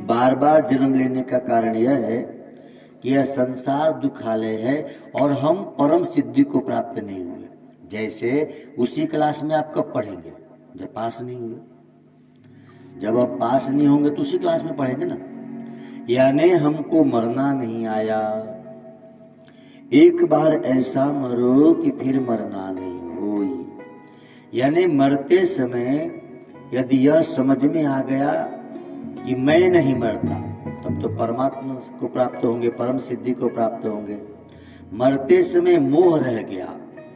बार बार जन्म लेने का कारण यह है कि यह संसार दुखालय है और हम परम सिद्धि को प्राप्त नहीं हुए। जैसे उसी क्लास में आप कब पढ़ेंगे? जब पास नहीं हुए। जब आप पास नहीं होंगे तो उसी क्लास में पढ़ेंगे ना। यानी हमको मरना नहीं आया, एक बार ऐसा मरो कि फिर मरना नहीं हो। यानी मरते समय यदि यह समझ में आ गया कि मैं नहीं मरता, तब तो परमात्मा को प्राप्त होंगे, परम सिद्धि को प्राप्त होंगे। मरते समय मोह रह गया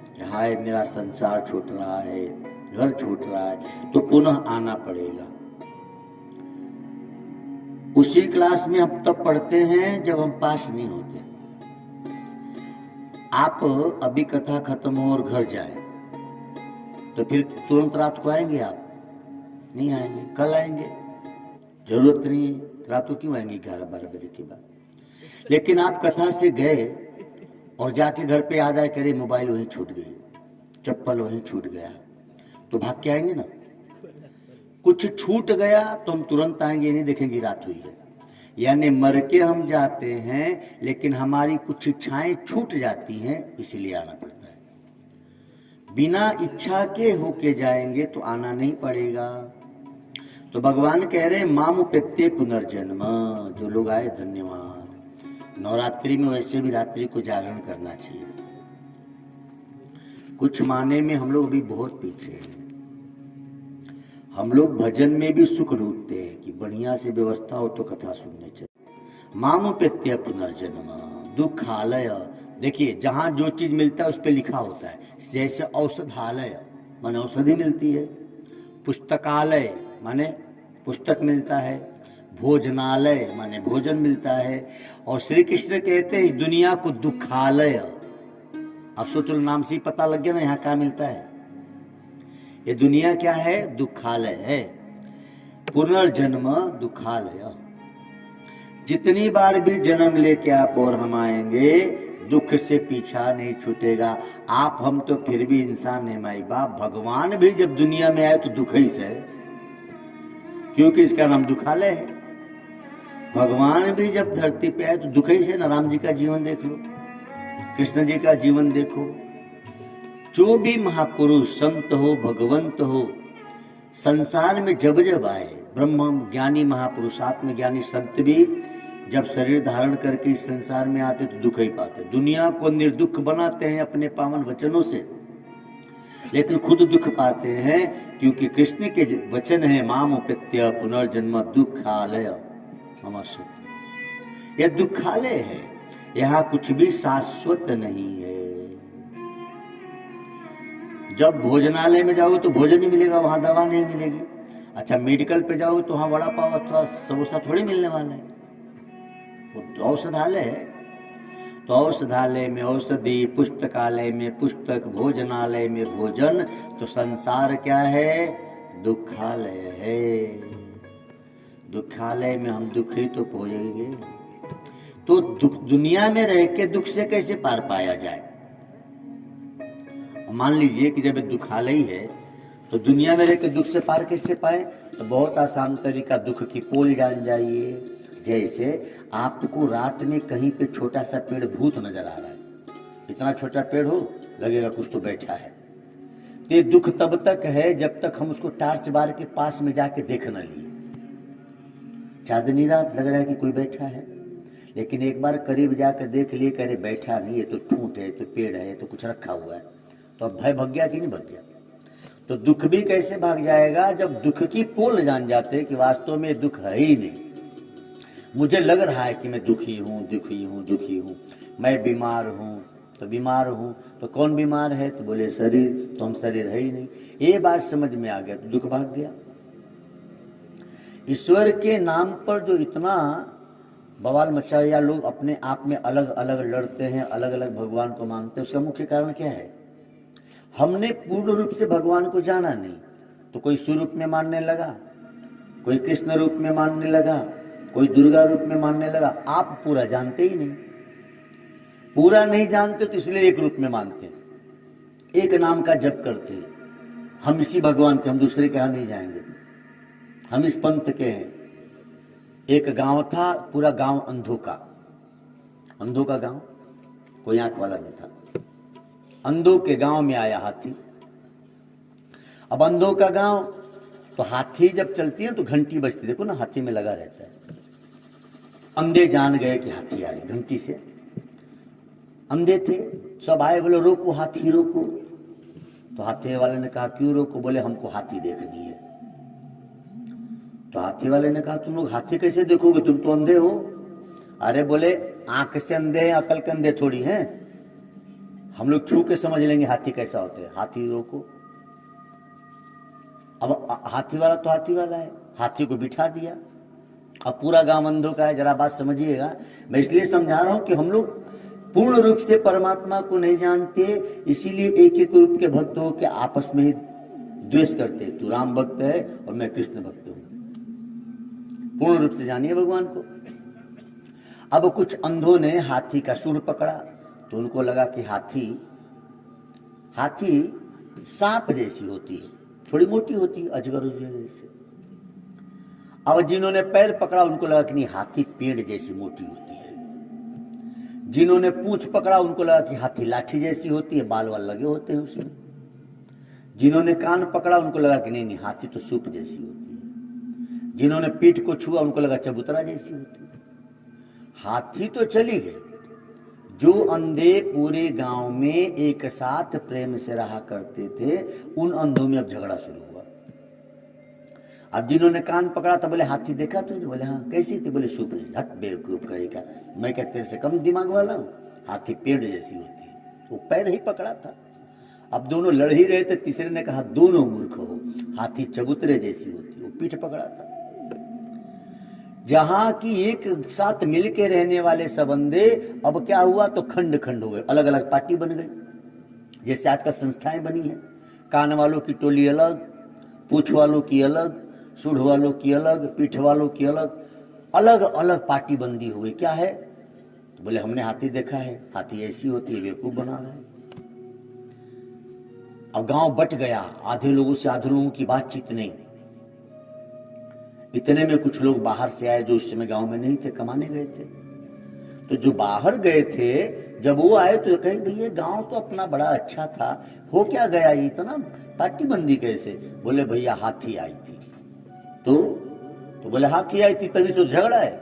कि हाय मेरा संसार छूट रहा है, घर छूट रहा है, तो पुनः आना पड़ेगा। उसी क्लास में हम तब पढ़ते हैं जब हम पास नहीं होते। आप अभी कथा खत्म हो और घर जाए तो फिर तुरंत रात को आएंगे? आप नहीं आएंगे, कल आएंगे, जरूरत नहीं है। रात को क्यों आएंगे 11-12 बजे के बाद? लेकिन आप कथा से गए और जाके घर पे याद आए, करे मोबाइल वहीं छूट गई, चप्पल वहीं छूट गया, तो भाग के आएंगे ना। कुछ छूट गया तो हम तुरंत आएंगे, नहीं देखेंगे रात हुई है। यानी मर के हम जाते हैं, लेकिन हमारी कुछ इच्छाएं छूट जाती हैं, इसलिए आना पड़ता है। बिना इच्छा के होके जाएंगे तो आना नहीं पड़ेगा। तो भगवान कह रहे माम उपेत्य पुनर्जन्म। जो लोग आए धन्यवाद। नवरात्रि में वैसे भी रात्रि को जागरण करना चाहिए। कुछ माने में हम लोग भी बहुत पीछे हैं। हम लोग भजन में भी सुख ढूंढते हैं कि बढ़िया से व्यवस्था हो तो कथा सुनने चाहिए। माम उपेत्य पुनर्जन्म दुखालय। देखिए जहां जो चीज मिलता है उस पर लिखा होता है। जैसे औषधालय माने औषधि मिलती है, पुस्तकालय माने पुस्तक मिलता है, भोजनालय माने भोजन मिलता है, और श्री कृष्ण कहते हैं इस दुनिया को दुखालय। अब सोचो, नाम से ही पता लग गया ना यहाँ क्या मिलता है। ये दुनिया क्या है? दुखालय है। पुनर्जन्म दुखालय। जितनी बार भी जन्म लेके आप और हम आएंगे, दुख से पीछा नहीं छूटेगा। आप हम तो फिर भी इंसान है माई बाप। भगवान भी जब दुनिया में आए तो दुख ही से, क्योंकि इसका नाम दुखालय है। भगवान भी जब धरती पे आए तो दुख ही से ना। राम जी का जीवन देख लो, कृष्ण जी का जीवन देखो। जो भी महापुरुष संत हो, भगवंत हो, संसार में जब जब आए, ब्रह्म ज्ञानी महापुरुष, आत्मज्ञानी संत भी जब शरीर धारण करके इस संसार में आते तो दुख ही पाते। दुनिया को निर्दुख बनाते हैं अपने पावन वचनों से, लेकिन खुद दुख पाते हैं, क्योंकि कृष्ण के वचन है माम उपेत्य पुनर्जन्म दुखालय मम सत्य। यह दुखालय है, यहाँ कुछ भी शाश्वत नहीं है। जब भोजनालय में जाओ तो भोजन ही मिलेगा, वहां दवा नहीं मिलेगी। अच्छा, मेडिकल पे जाओ तो वहां वड़ा पाव अथवा समोसा थोड़ी मिलने वाला है, वो औषधालय है। तो औषधालय में औषधि, पुस्तकालय में पुस्तक, भोजनालय में भोजन। तो संसार क्या है? दुखालय है। दुखालय में हम दुखी तो पहुंचेंगे। तो दुनिया में रह के दुख से कैसे पार पाया जाए? मान लीजिए कि जब दुखालय है तो दुनिया में रहकर दुख से पार कैसे पाए? तो बहुत आसान तरीका, दुख की पोल जान जाइए। जैसे आपको रात में कहीं पे छोटा सा पेड़ भूत नजर आ रहा है, इतना छोटा पेड़ हो लगेगा कुछ तो बैठा है। तो ये दुख तब तक है जब तक हम उसको टार्च बार के पास में जाके देख न लिए। चांदनी रात लग रहा है कि कोई बैठा है, लेकिन एक बार करीब जाकर देख लिए, करे बैठा नहीं, ये तो ठूंठ है, तो पेड़ है, तो कुछ रखा हुआ है। तो अब भय भग गया कि नहीं भग गया? तो दुख भी कैसे भाग जाएगा? जब दुख की पोल जान जाते कि वास्तव में दुख है ही नहीं। मुझे लग रहा है कि मैं दुखी हूँ, दुखी हूँ, दुखी हूँ, मैं बीमार हूँ, तो बीमार हूँ। तो कौन बीमार है? तो बोले शरीर। तो हम शरीर है ही नहीं। ये बात समझ में आ गया तो दुख भाग गया। ईश्वर के नाम पर जो इतना बवाल मचाया, लोग अपने आप में अलग अलग लड़ते हैं, अलग अलग भगवान को मानते हैं, उसका मुख्य कारण क्या है? हमने पूर्ण रूप से भगवान को जाना नहीं। तो कोई स्वरूप में मानने लगा, कोई कृष्ण रूप में मानने लगा, कोई दुर्गा रूप में मानने लगा। आप पूरा जानते ही नहीं। पूरा नहीं जानते तो इसलिए एक रूप में मानते, एक नाम का जप करते हैं। हम इसी भगवान के, हम दूसरे के यहां नहीं जाएंगे, हम इस पंथ के हैं। एक गांव था, पूरा गांव अंधों का गांव, कोई आंख वाला नहीं था। अंधों के गांव में आया हाथी। अब अंधों का गांव, तो हाथी जब चलती है तो घंटी बजती, देखो ना हाथी में लगा रहता है। अंधे जान गए कि हाथी आ रही, घंटी से। अंधे थे, सब आए, बोले रोको हाथी रोको। तो हाथी वाले ने कहा क्यों रोको? बोले हमको हाथी देखनी है। तो हाथी वाले ने कहा तुम लोग हाथी कैसे देखोगे, तुम तो अंधे हो। अरे बोले आंख से अंधे हैं, अकल के अंधे थोड़ी हैं, हम लोग छू के समझ लेंगे हाथी कैसा होता है, हाथी रोको। अब हाथी वाला तो हाथी वाला है, हाथी को बिठा दिया। अब पूरा गांव अंधों का है, जरा बात समझिएगा। मैं इसलिए समझा रहा हूं कि हम लोग पूर्ण रूप से परमात्मा को नहीं जानते, इसीलिए एक एक रूप के भक्त हो के आपस में ही द्वेष करते। तू राम भक्त है और मैं कृष्ण भक्त हूं। पूर्ण रूप से जानिए भगवान को। अब कुछ अंधों ने हाथी का सूंड पकड़ा, तो उनको लगा कि हाथी सांप जैसी होती है, थोड़ी मोटी होती है, अजगर जैसे। अब जिन्होंने पैर पकड़ा उनको लगा कि नहीं, हाथी पेड़ जैसी मोटी होती है। जिन्होंने पूंछ पकड़ा उनको लगा कि हाथी लाठी जैसी होती है, बाल वाल लगे होते हैं उसमें। जिन्होंने कान पकड़ा उनको लगा कि नहीं हाथी तो सूप जैसी होती है। जिन्होंने पीठ को छुआ उनको लगा चबूतरा जैसी होती है। हाथी तो चली गए। जो अंधे पूरे गांव में एक साथ प्रेम से रहा करते थे, उन अंधों में अब झगड़ा शुरू हुआ। अब जिन्होंने कान पकड़ा था बोले हाथी देखा तुझे? बोले हाँ। कैसी थी? बोले सूप जैसी। हट बेवकूफ कहेगा, मैं क्या तेरे से कम दिमाग वाला हूं? हाथी पेड़ जैसी होती है। वो पैर ही पकड़ा था। अब दोनों लड़ ही रहे थे, तीसरे ने कहा दोनों मूर्ख हो, हाथी चबूतरे जैसी होती है। वो पीठ पकड़ा था। जहां की एक साथ मिलके रहने वाले सब अंधे, अब क्या हुआ तो खंड खंड हो गए, अलग अलग पार्टी बन गई। जैसे आजकल संस्थाएं बनी है, कान वालों की टोली अलग, पूछ वालों की अलग, सूढ़ वालों की अलग, पीठ वालों की अलग, अलग अलग पार्टी बंदी हो गई। क्या है? तो बोले हमने हाथी देखा है, हाथी ऐसी होती है, बेवकूफ बना रहे हैं। अब गांव बट गया, आधे लोगों से आधे लोगों की बातचीत नहीं। इतने में कुछ लोग बाहर से आए जो उस समय गांव में नहीं थे, कमाने गए थे। तो जो बाहर गए थे, जब वो आए तो कहे भैया गांव तो अपना बड़ा अच्छा था, हो क्या गया ये इतना पार्टी बंदी कैसे? बोले भैया हाथी आई थी। तो बोले हाथी आई थी तभी तो झगड़ा है।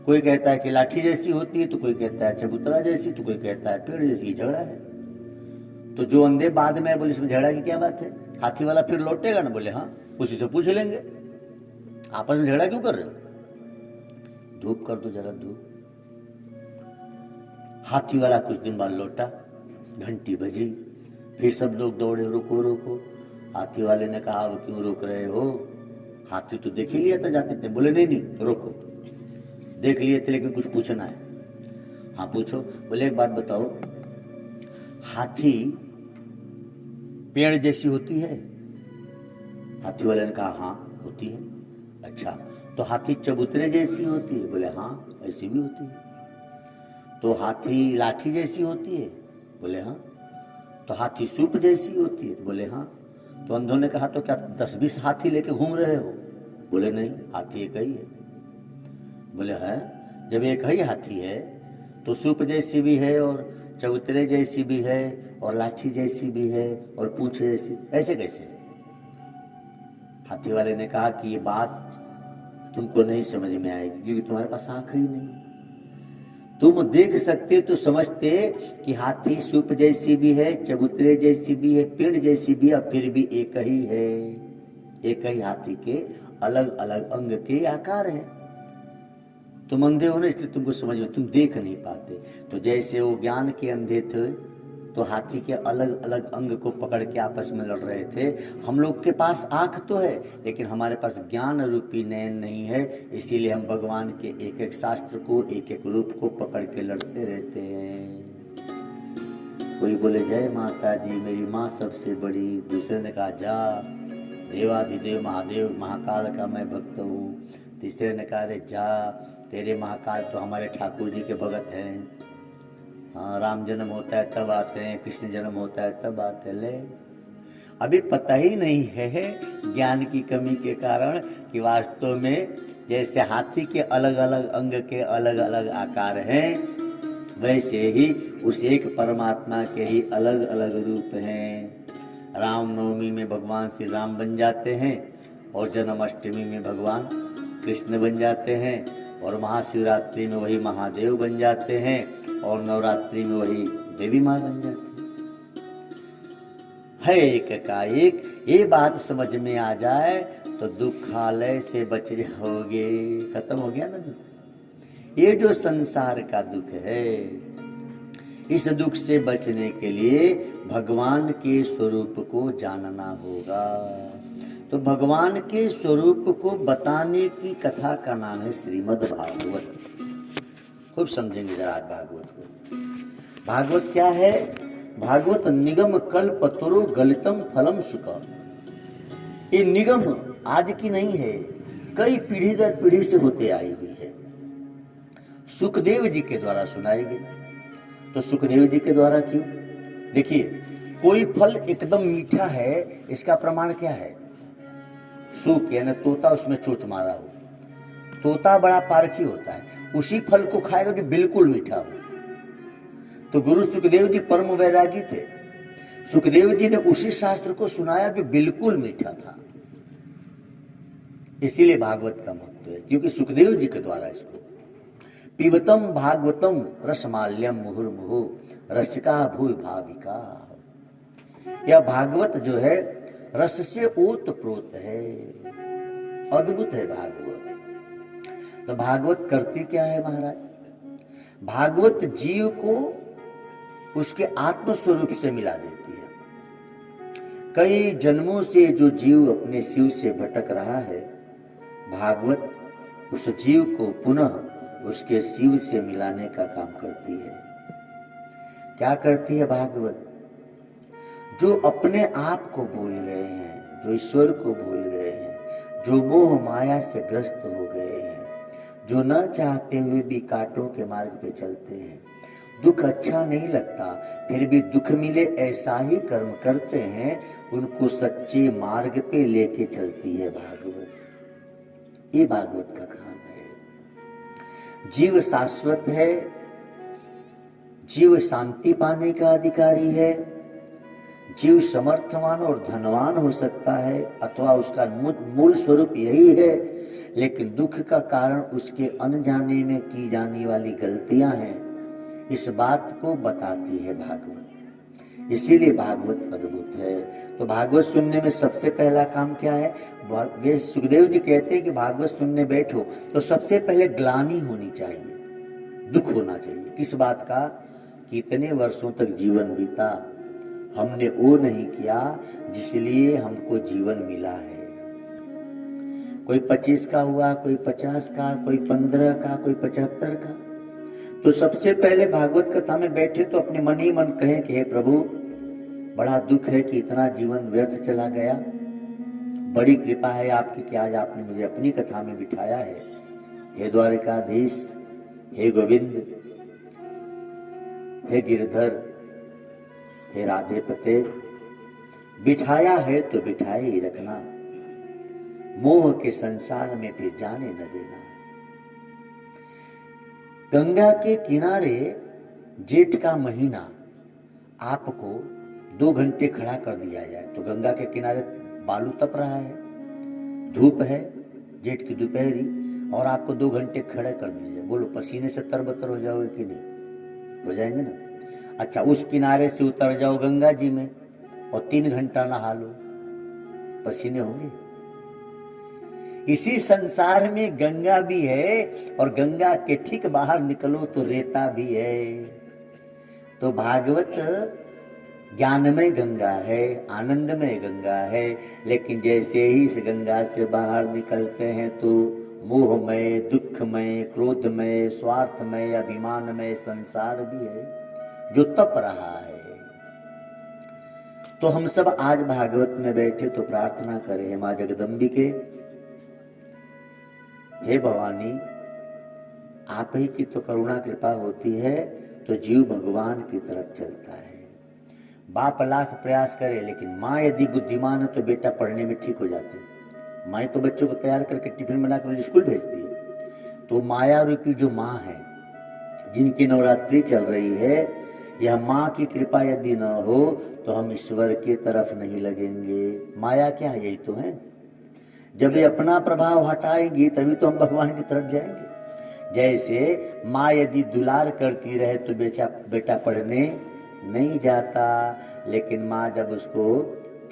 कोई कहता है कि लाठी जैसी होती है, तो कोई कहता है चबूतरा जैसी, तो कोई कहता है पेड़ जैसी, झगड़ा है। तो जो अंधे बाद में बोले इसमें झगड़ा की क्या बात है, हाथी वाला फिर लौटेगा ना? बोले हाँ, उसी से पूछ लेंगे, आपस में झगड़ा क्यों कर रहे हो? धूप कर दो जरा, धूप। हाथी वाला कुछ दिन बाद लौटा, घंटी बजी, फिर सब लोग दौड़े रोको रोको। हाथी वाले ने कहा अब क्यों रोक रहे हो, हाथी तो देख ही लिया था जाते थे। बोले नहीं रोको, देख लिए थे लेकिन कुछ पूछना है। हाँ पूछो। बोले एक बात बताओ, हाथी पेड़ जैसी होती है? हाथी वाले ने कहा हाँ होती है। अच्छा, तो हाथी चबूतरे जैसी होती है? बोले हाँ ऐसी भी होती है। तो हाथी लाठी जैसी होती है? बोले हाँ। तो हाथी सूप जैसी होती है? बोले हाँ। तो अंधों ने कहा तो क्या 10-20 हाथी लेके घूम रहे हो? बोले नहीं, हाथी एक ही है। बोले है, जब एक ही हाथी है तो सूप जैसी भी है और चबूतरे जैसी भी है और लाठी जैसी भी है और पूंछ जैसी, ऐसे कैसे? हाथी वाले ने कहा कि ये बात तुमको नहीं समझ में आएगी क्योंकि तुम्हारे पास आंख ही नहीं। तुम देख सकते तो समझते कि हाथी सूप जैसी भी है, चबूतरे जैसी भी है, पेड़ जैसी भी है, और फिर भी एक ही है। एक ही हाथी के अलग अलग अंग के आकार है। तुम अंधे हो ना, इसलिए तुमको समझ में, तुम देख नहीं पाते। तो जैसे वो ज्ञान के अंधे थे तो हाथी के अलग अलग अंग को पकड़ के आपस में लड़ रहे थे। हम लोग के पास आंख तो है लेकिन हमारे पास ज्ञान रूपी नयन नहीं है, इसीलिए हम भगवान के एक एक शास्त्र को, एक एक रूप को पकड़ के लड़ते रहते हैं। कोई बोले जय माता जी मेरी माँ सबसे बड़ी, दूसरे ने कहा जा देवाधिदेव महादेव महाकाल का मैं भक्त हूँ, तीसरे ने कहा रे जा तेरे महाकाल तो हमारे ठाकुर जी के भगत हैं। हाँ, राम जन्म होता है तब आते हैं, कृष्ण जन्म होता है तब आते हैं। ले अभी पता ही नहीं है ज्ञान की कमी के कारण कि वास्तव में जैसे हाथी के अलग अलग अंग के अलग अलग आकार हैं, वैसे ही उस एक परमात्मा के ही अलग अलग रूप हैं। रामनवमी में भगवान श्री राम बन जाते हैं और जन्माष्टमी में भगवान कृष्ण बन जाते हैं और महाशिवरात्रि में वही महादेव बन जाते हैं और नवरात्रि में वही देवी माँ बन जाती है। एक का एक ये बात समझ में आ जाए तो दुखालय से बच जाओगे। खत्म हो गया ना दुख। ये जो संसार का दुख है, इस दुख से बचने के लिए भगवान के स्वरूप को जानना होगा। तो भगवान के स्वरूप को बताने की कथा का नाम है श्रीमद् भागवत। खूब समझेंगे जरा आज भागवत को। भागवत क्या है? भागवत निगम कल्पतरु गलितम फलम सुख। ये निगम आज की नहीं है, कई पीढ़ी दर पीढ़ी से होते आई हुई है। सुखदेव जी के द्वारा सुनाई गई। तो सुखदेव जी के द्वारा क्यों? देखिए, कोई फल एकदम मीठा है, इसका प्रमाण क्या है? सुख यानी तोता उसमें चोंच मारा हो। तोता बड़ा पारखी होता है, उसी फल को खाएगा जो बिल्कुल मीठा हो। तो गुरु सुखदेव जी परम वैरागी थे। सुखदेव जी ने उसी शास्त्र को सुनाया जो बिल्कुल मीठा था। इसीलिए भागवत का महत्व है, क्योंकि सुखदेव जी के द्वारा इसको पिबतम भागवतम रसमाल्यम मुहुर्मुहु रसिका भूय भाविका। यह भागवत जो है रस से ओत प्रोत है, अद्भुत है भागवत। तो भागवत करती क्या है महाराज? भागवत जीव को उसके आत्म स्वरूप से मिला देती है। कई जन्मों से जो जीव अपने शिव से भटक रहा है, भागवत उस जीव को पुनः उसके शिव से मिलाने का काम करती है। क्या करती है भागवत? जो अपने आप को भूल गए हैं, जो ईश्वर को भूल गए हैं, जो मोह माया से ग्रस्त हो गए हैं, जो न चाहते हुए भी कांटों के मार्ग पे चलते हैं, दुख अच्छा नहीं लगता फिर भी दुख मिले ऐसा ही कर्म करते हैं, उनको सच्चे मार्ग पे लेके चलती है भागवत। ये भागवत का काम है। जीव शाश्वत है, जीव शांति पाने का अधिकारी है, जीव समर्थवान और धनवान हो सकता है अथवा उसका मूल स्वरूप यही है, लेकिन दुख का कारण उसके अनजाने में की जाने वाली गलतियां हैं। इस बात को बताती है भागवत। इसीलिए भागवत अद्भुत है। तो भागवत सुनने में सबसे पहला काम क्या है? वे सुखदेव जी कहते हैं कि भागवत सुनने बैठो तो सबसे पहले ग्लानि होनी चाहिए, दुख होना चाहिए। किस बात का? कि इतने वर्षों तक जीवन बीता, हमने वो नहीं किया जिसलिए हमको जीवन मिला है। कोई 25 का हुआ, कोई 50 का, कोई 15 का, कोई 75 का। तो सबसे पहले भागवत कथा में बैठे तो अपने मन ही मन कहें कि हे प्रभु, बड़ा दुख है कि इतना जीवन व्यर्थ चला गया। बड़ी कृपा है आपकी कि आज आपने मुझे अपनी कथा में बिठाया है। हे द्वारिकाधीश, हे गोविंद, हे गिरधर, हे राधे पते, बिठाया है तो बिठाए ही रखना, मोह के संसार में फिर जाने न देना। गंगा के किनारे जेठ का महीना आपको 2 घंटे खड़ा कर दिया जाए तो गंगा के किनारे बालू तप रहा है, धूप है, जेठ की दोपहरी, और आपको 2 घंटे खड़े कर दीजिए, बोलो पसीने से तरबतर हो जाओगे कि नहीं? हो जाएंगे ना। अच्छा, उस किनारे से उतर जाओ गंगा जी में और 3 घंटा नहा लो, पसीने होंगे? इसी संसार में गंगा भी है और गंगा के ठीक बाहर निकलो तो रेता भी है। तो भागवत ज्ञानमय गंगा है, आनंदमय गंगा है, लेकिन जैसे ही इस गंगा से बाहर निकलते हैं तो मोहमय, दुखमय, क्रोधमय, स्वार्थमय, अभिमानमय संसार भी है जो तप रहा है। तो हम सब आज भागवत में बैठे तो प्रार्थना करें, हे मां जगदम्बिके, हे भवानी, आप ही की तो करुणा कृपा होती है तो जीव भगवान की तरफ चलता है। बाप लाख प्रयास करे लेकिन माँ यदि बुद्धिमान है तो बेटा पढ़ने में ठीक हो जाते। माँ तो बच्चों को तैयार करके टिफिन बनाकर स्कूल भेजती है। तो माया रूपी जो माँ है, जिनकी नवरात्रि चल रही है, यह माँ की कृपा यदि न हो तो हम ईश्वर की तरफ नहीं लगेंगे। माया क्या है? यही तो है। जब ये अपना प्रभाव हटाएगी तभी तो हम भगवान की तरफ जाएंगे। जैसे माँ यदि दुलार करती रहे तो बेटा पढ़ने नहीं जाता, लेकिन माँ जब उसको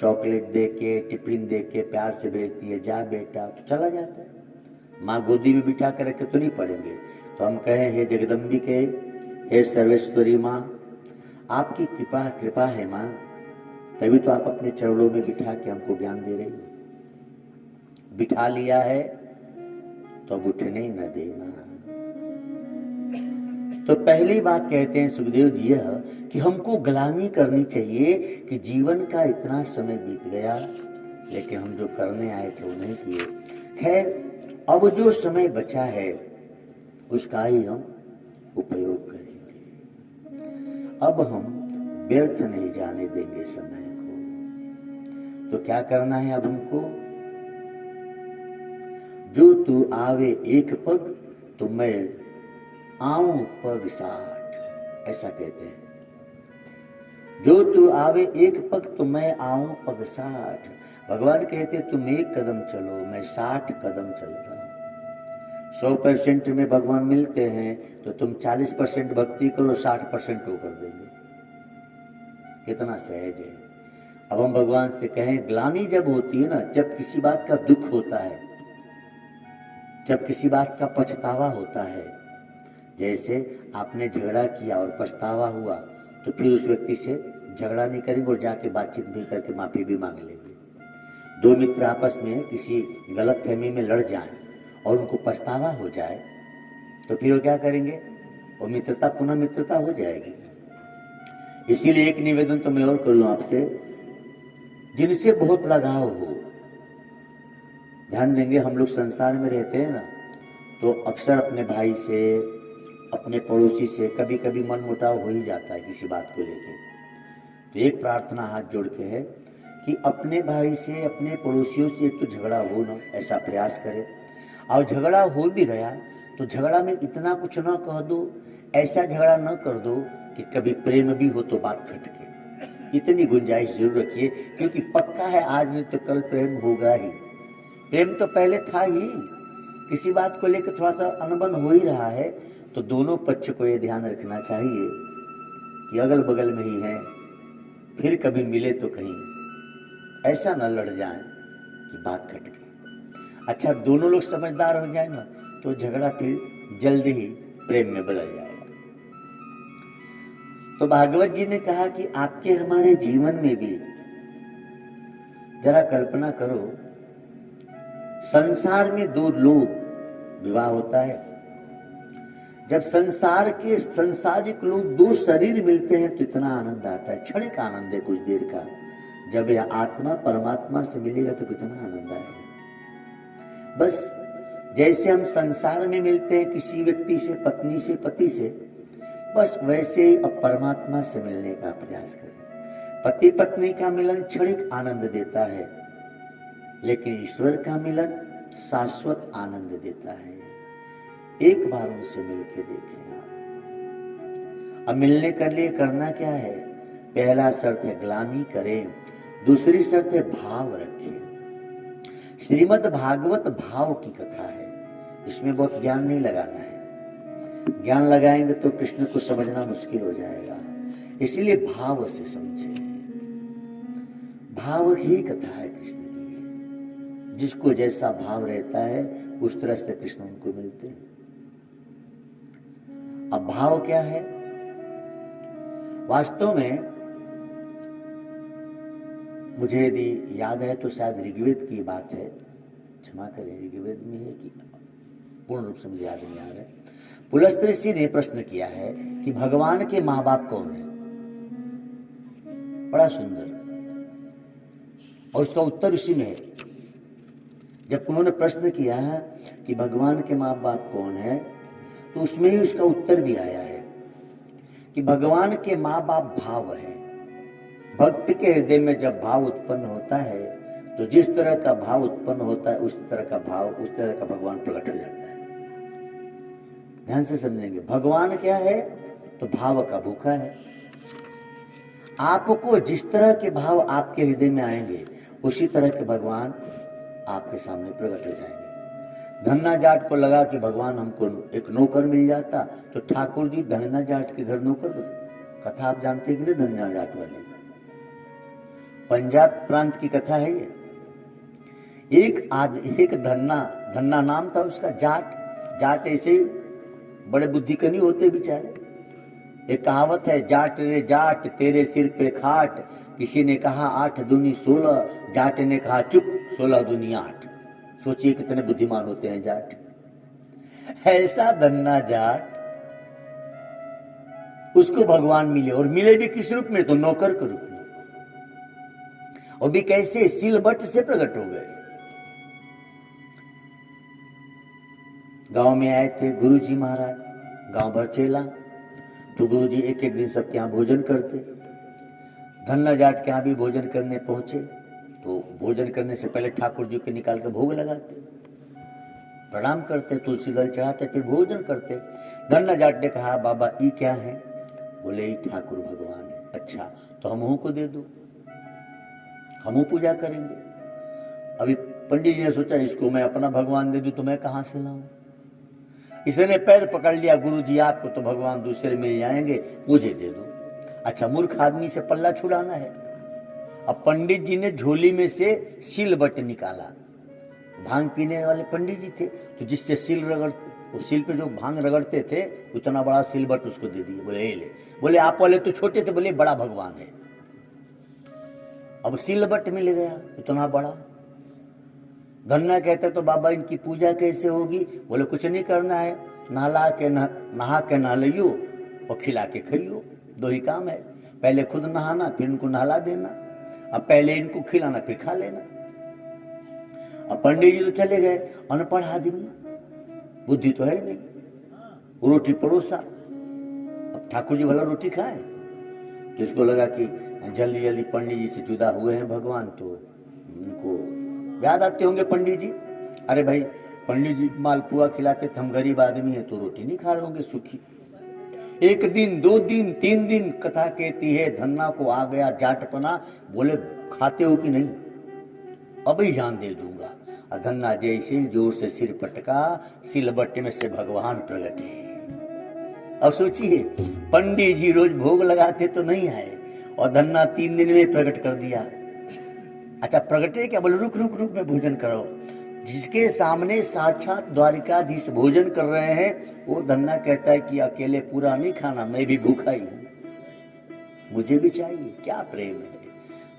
चॉकलेट दे के, टिफिन दे के प्यार से भेजती है, जा बेटा, तो चला जाता है। माँ गोदी में बिठा कर रखे तो नहीं पढ़ेंगे। तो हम कहें, हे जगदम्बिके, हे सर्वेश्वरी माँ, आपकी कृपा है माँ, तभी तो आप अपने चरणों में बिठा के हमको ज्ञान दे रही हो। बिठा लिया है तो अब उठने ही न देना। तो पहली बात कहते हैं सुखदेव जी यह कि हमको ग्लानि करनी चाहिए कि जीवन का इतना समय बीत गया, लेकिन हम जो करने आए थे वो नहीं किए। खैर, अब जो समय बचा है उसका ही हम उपयोग करेंगे। अब हम व्यर्थ नहीं जाने देंगे समय को। तो क्या करना है अब हमको? जो तू आवे एक पग तो मैं आऊं पग 60, ऐसा कहते हैं। जो तू आवे एक पग तो मैं आऊं पग 60। भगवान कहते तुम एक कदम चलो, मैं 60 कदम चलता हूं। 100% में भगवान मिलते हैं तो तुम 40% भक्ति करो, 60% वो कर देंगे। कितना सहज है। अब हम भगवान से कहें, ग्लानि जब होती है ना, जब किसी बात का दुख होता है, जब किसी बात का पछतावा होता है, जैसे आपने झगड़ा किया और पछतावा हुआ, तो फिर उस व्यक्ति से झगड़ा नहीं करेंगे और जाके बातचीत भी करके माफी भी मांग लेंगे। दो मित्र आपस में किसी गलत फहमी में लड़ जाएं और उनको पछतावा हो जाए तो फिर वो क्या करेंगे? वो मित्रता पुनः मित्रता हो जाएगी। इसीलिए एक निवेदन तो मैं और कर लूं आपसे, जिनसे बहुत लगाव हो, ध्यान देंगे, हम लोग संसार में रहते हैं ना, तो अक्सर अपने भाई से, अपने पड़ोसी से कभी कभी मन मुटाव हो ही जाता है किसी बात को लेके। तो एक प्रार्थना हाथ जोड़ के है कि अपने भाई से, अपने पड़ोसियों से एक तो झगड़ा हो ना, ऐसा प्रयास करें। और झगड़ा हो भी गया तो झगड़ा में इतना कुछ ना कह दो, ऐसा झगड़ा न कर दो कि कभी प्रेम भी हो तो बात खटके। इतनी गुंजाइश जरूर रखिए, क्योंकि पक्का है आज नहीं तो कल प्रेम होगा ही। प्रेम तो पहले था ही, किसी बात को लेकर थोड़ा सा अनबन हो ही रहा है, तो दोनों पक्ष को ये ध्यान रखना चाहिए कि अगल बगल में ही है, फिर कभी मिले तो कहीं ऐसा न लड़ जाए कि बात खटके। अच्छा, दोनों लोग समझदार हो जाए ना तो झगड़ा फिर जल्दी ही प्रेम में बदल जाएगा। तो भागवत जी ने कहा कि आपके हमारे जीवन में भी जरा कल्पना करो, संसार में दो लोग विवाह होता है, जब संसार के संसारिक लोग दो शरीर मिलते हैं तो इतना आनंद आता है, क्षणिक आनंद है कुछ देर का। जब यह आत्मा परमात्मा से मिलेगा तो कितना आनंद आएगा। बस जैसे हम संसार में मिलते हैं किसी व्यक्ति से, पत्नी से, पति से, बस वैसे ही अब परमात्मा से मिलने का प्रयास करें। पति पत्नी का मिलन क्षणिक आनंद देता है, लेकिन ईश्वर का मिलन शाश्वत आनंद देता है। एक बार उनसे मिलके देखें आप। अब मिलने के लिए करना क्या है? पहला शर्त है ग्लानि करें, दूसरी शर्त है भाव रखें। श्रीमद् भागवत भाव की कथा है, इसमें बहुत ज्ञान नहीं लगाना है। ज्ञान लगाएंगे तो कृष्ण को समझना मुश्किल हो जाएगा, इसलिए भाव से समझे। भाव की कथा है कृष्ण की, जिसको जैसा भाव रहता है उस तरह से कृष्ण उनको मिलते हैं। अब भाव क्या है? वास्तव में मुझे यदि याद है तो शायद ऋग्वेद की बात है, क्षमा करें, ऋग्वेद में है कि पूर्ण रूप से मुझे याद नहीं आ रहा है। पुलस्त्य ऋषि ने प्रश्न किया है कि भगवान के माँ बाप कौन है? बड़ा सुंदर, और उसका उत्तर उसी में है। जब उन्होंने प्रश्न किया है कि भगवान के माँ बाप कौन है, तो उसमें ही उसका उत्तर भी आया है कि भगवान के माँ बाप भाव है। भक्त के हृदय में जब भाव उत्पन्न होता है तो जिस तरह का भाव उत्पन्न होता है उस तरह का भाव, उस तरह का भगवान प्रकट हो जाता है। ध्यान से समझेंगे, भगवान क्या है? तो भाव का भूखा है। आपको जिस तरह के भाव आपके हृदय में आएंगे उसी तरह के भगवान आपके सामने प्रकट हो जाएंगे। धन्ना जाट को लगा कि भगवान हमको एक नौकर मिल जाता, तो ठाकुर जी धन्ना जाट के घर नौकर बने। कथा आप जानते हैं कि नहीं? धन्ना जाट वाले पंजाब प्रांत की कथा है ये। एक धन्ना नाम था उसका। जाट ऐसे बड़े बुद्धि के नहीं होते बेचारे। एक कहावत है, जाट रे जाट तेरे सिर पे खाट। किसी ने कहा 8 दूनी 16, जाट ने कहा चुप 16 दूनी 8। सोचिए कितने बुद्धिमान होते हैं जाट। ऐसा धन्ना जाट, उसको भगवान मिले, और मिले भी किस रूप में? तो नौकर के रूप में। और भी कैसे? सिलबट से प्रकट हो गए। गांव में आए थे गुरुजी महाराज, गांव भर चेला। तो गुरुजी एक एक दिन सबके यहाँ भोजन करते। धन्ना जाट के यहाँ भी भोजन करने पहुंचे। तो भोजन करने से पहले ठाकुर जी के निकाल के भोग लगाते, प्रणाम करते, तुलसी दल चढ़ाते, फिर भोजन करते। धन्ना जाट ने कहा, बाबा ई क्या है? बोले ई ठाकुर भगवान है। अच्छा, तो हमहू को दे दो, हमहू पूजा करेंगे। अभी पंडित जी ने सोचा इसको मैं अपना भगवान दे दूं तो मैं कहां से लाऊं। इसने पैर पकड़ लिया, गुरु जी आपको तो भगवान दूसरे मिल जाएंगे, मुझे दे दो। अच्छा, मूर्ख आदमी से पल्ला छुड़ाना है। अब पंडित जी ने झोली में से सिलबट निकाला। भांग पीने वाले पंडित जी थे, तो जिससे सिल पे जो भांग रगड़ते थे उतना बड़ा सिलबट उसको दे दिए। बोले ले। बोले आप वाले तो छोटे थे। बोले बड़ा भगवान है। अब सिलबट मिल गया इतना बड़ा। धन्ना कहते तो बाबा इनकी पूजा कैसे होगी? बोले कुछ नहीं करना है, नहा के नहा लियो और खिला के खाइयो, 2 ही काम है। पहले खुद नहाना, फिर इनको नहला देना। अब पहले इनको खिलाना, फिर खा लेना। अब पंडित जी तो चले गए, अनपढ़ आदमी, बुद्धि तो है नहीं, रोटी परोसा। अब ठाकुर जी भला रोटी खाए? तो इसको लगा कि जल्दी जल्दी पंडित जी से जुदा हुए हैं भगवान, तो उनको याद आते होंगे पंडित जी। अरे भाई, पंडित जी मालपुआ खिलाते थे, हम गरीब आदमी है तो रोटी नहीं खा रहे होंगे सुखी। 1 दिन 2 दिन 3 दिन कथा कहती है, धन्ना को आ गया जाटपना। बोले खाते हो कि नहीं? अभी जान दे दूंगा। धन्ना जैसे जोर से सिर पटका, सिलबट्टे में से भगवान प्रगटे। अब सोचिए, पंडित जी रोज भोग लगाते तो नहीं आए, और धन्ना 3 दिन में प्रकट कर दिया। अच्छा, प्रगटे क्या? बोले रुक रुक रुक मैं भोजन करो। जिसके सामने साक्षात द्वारिकाधीश भोजन कर रहे हैं, वो धन्ना कहता है कि अकेले पूरा नहीं खाना, मैं भी भूखा ही हूं, मुझे भी चाहिए। क्या प्रेम है!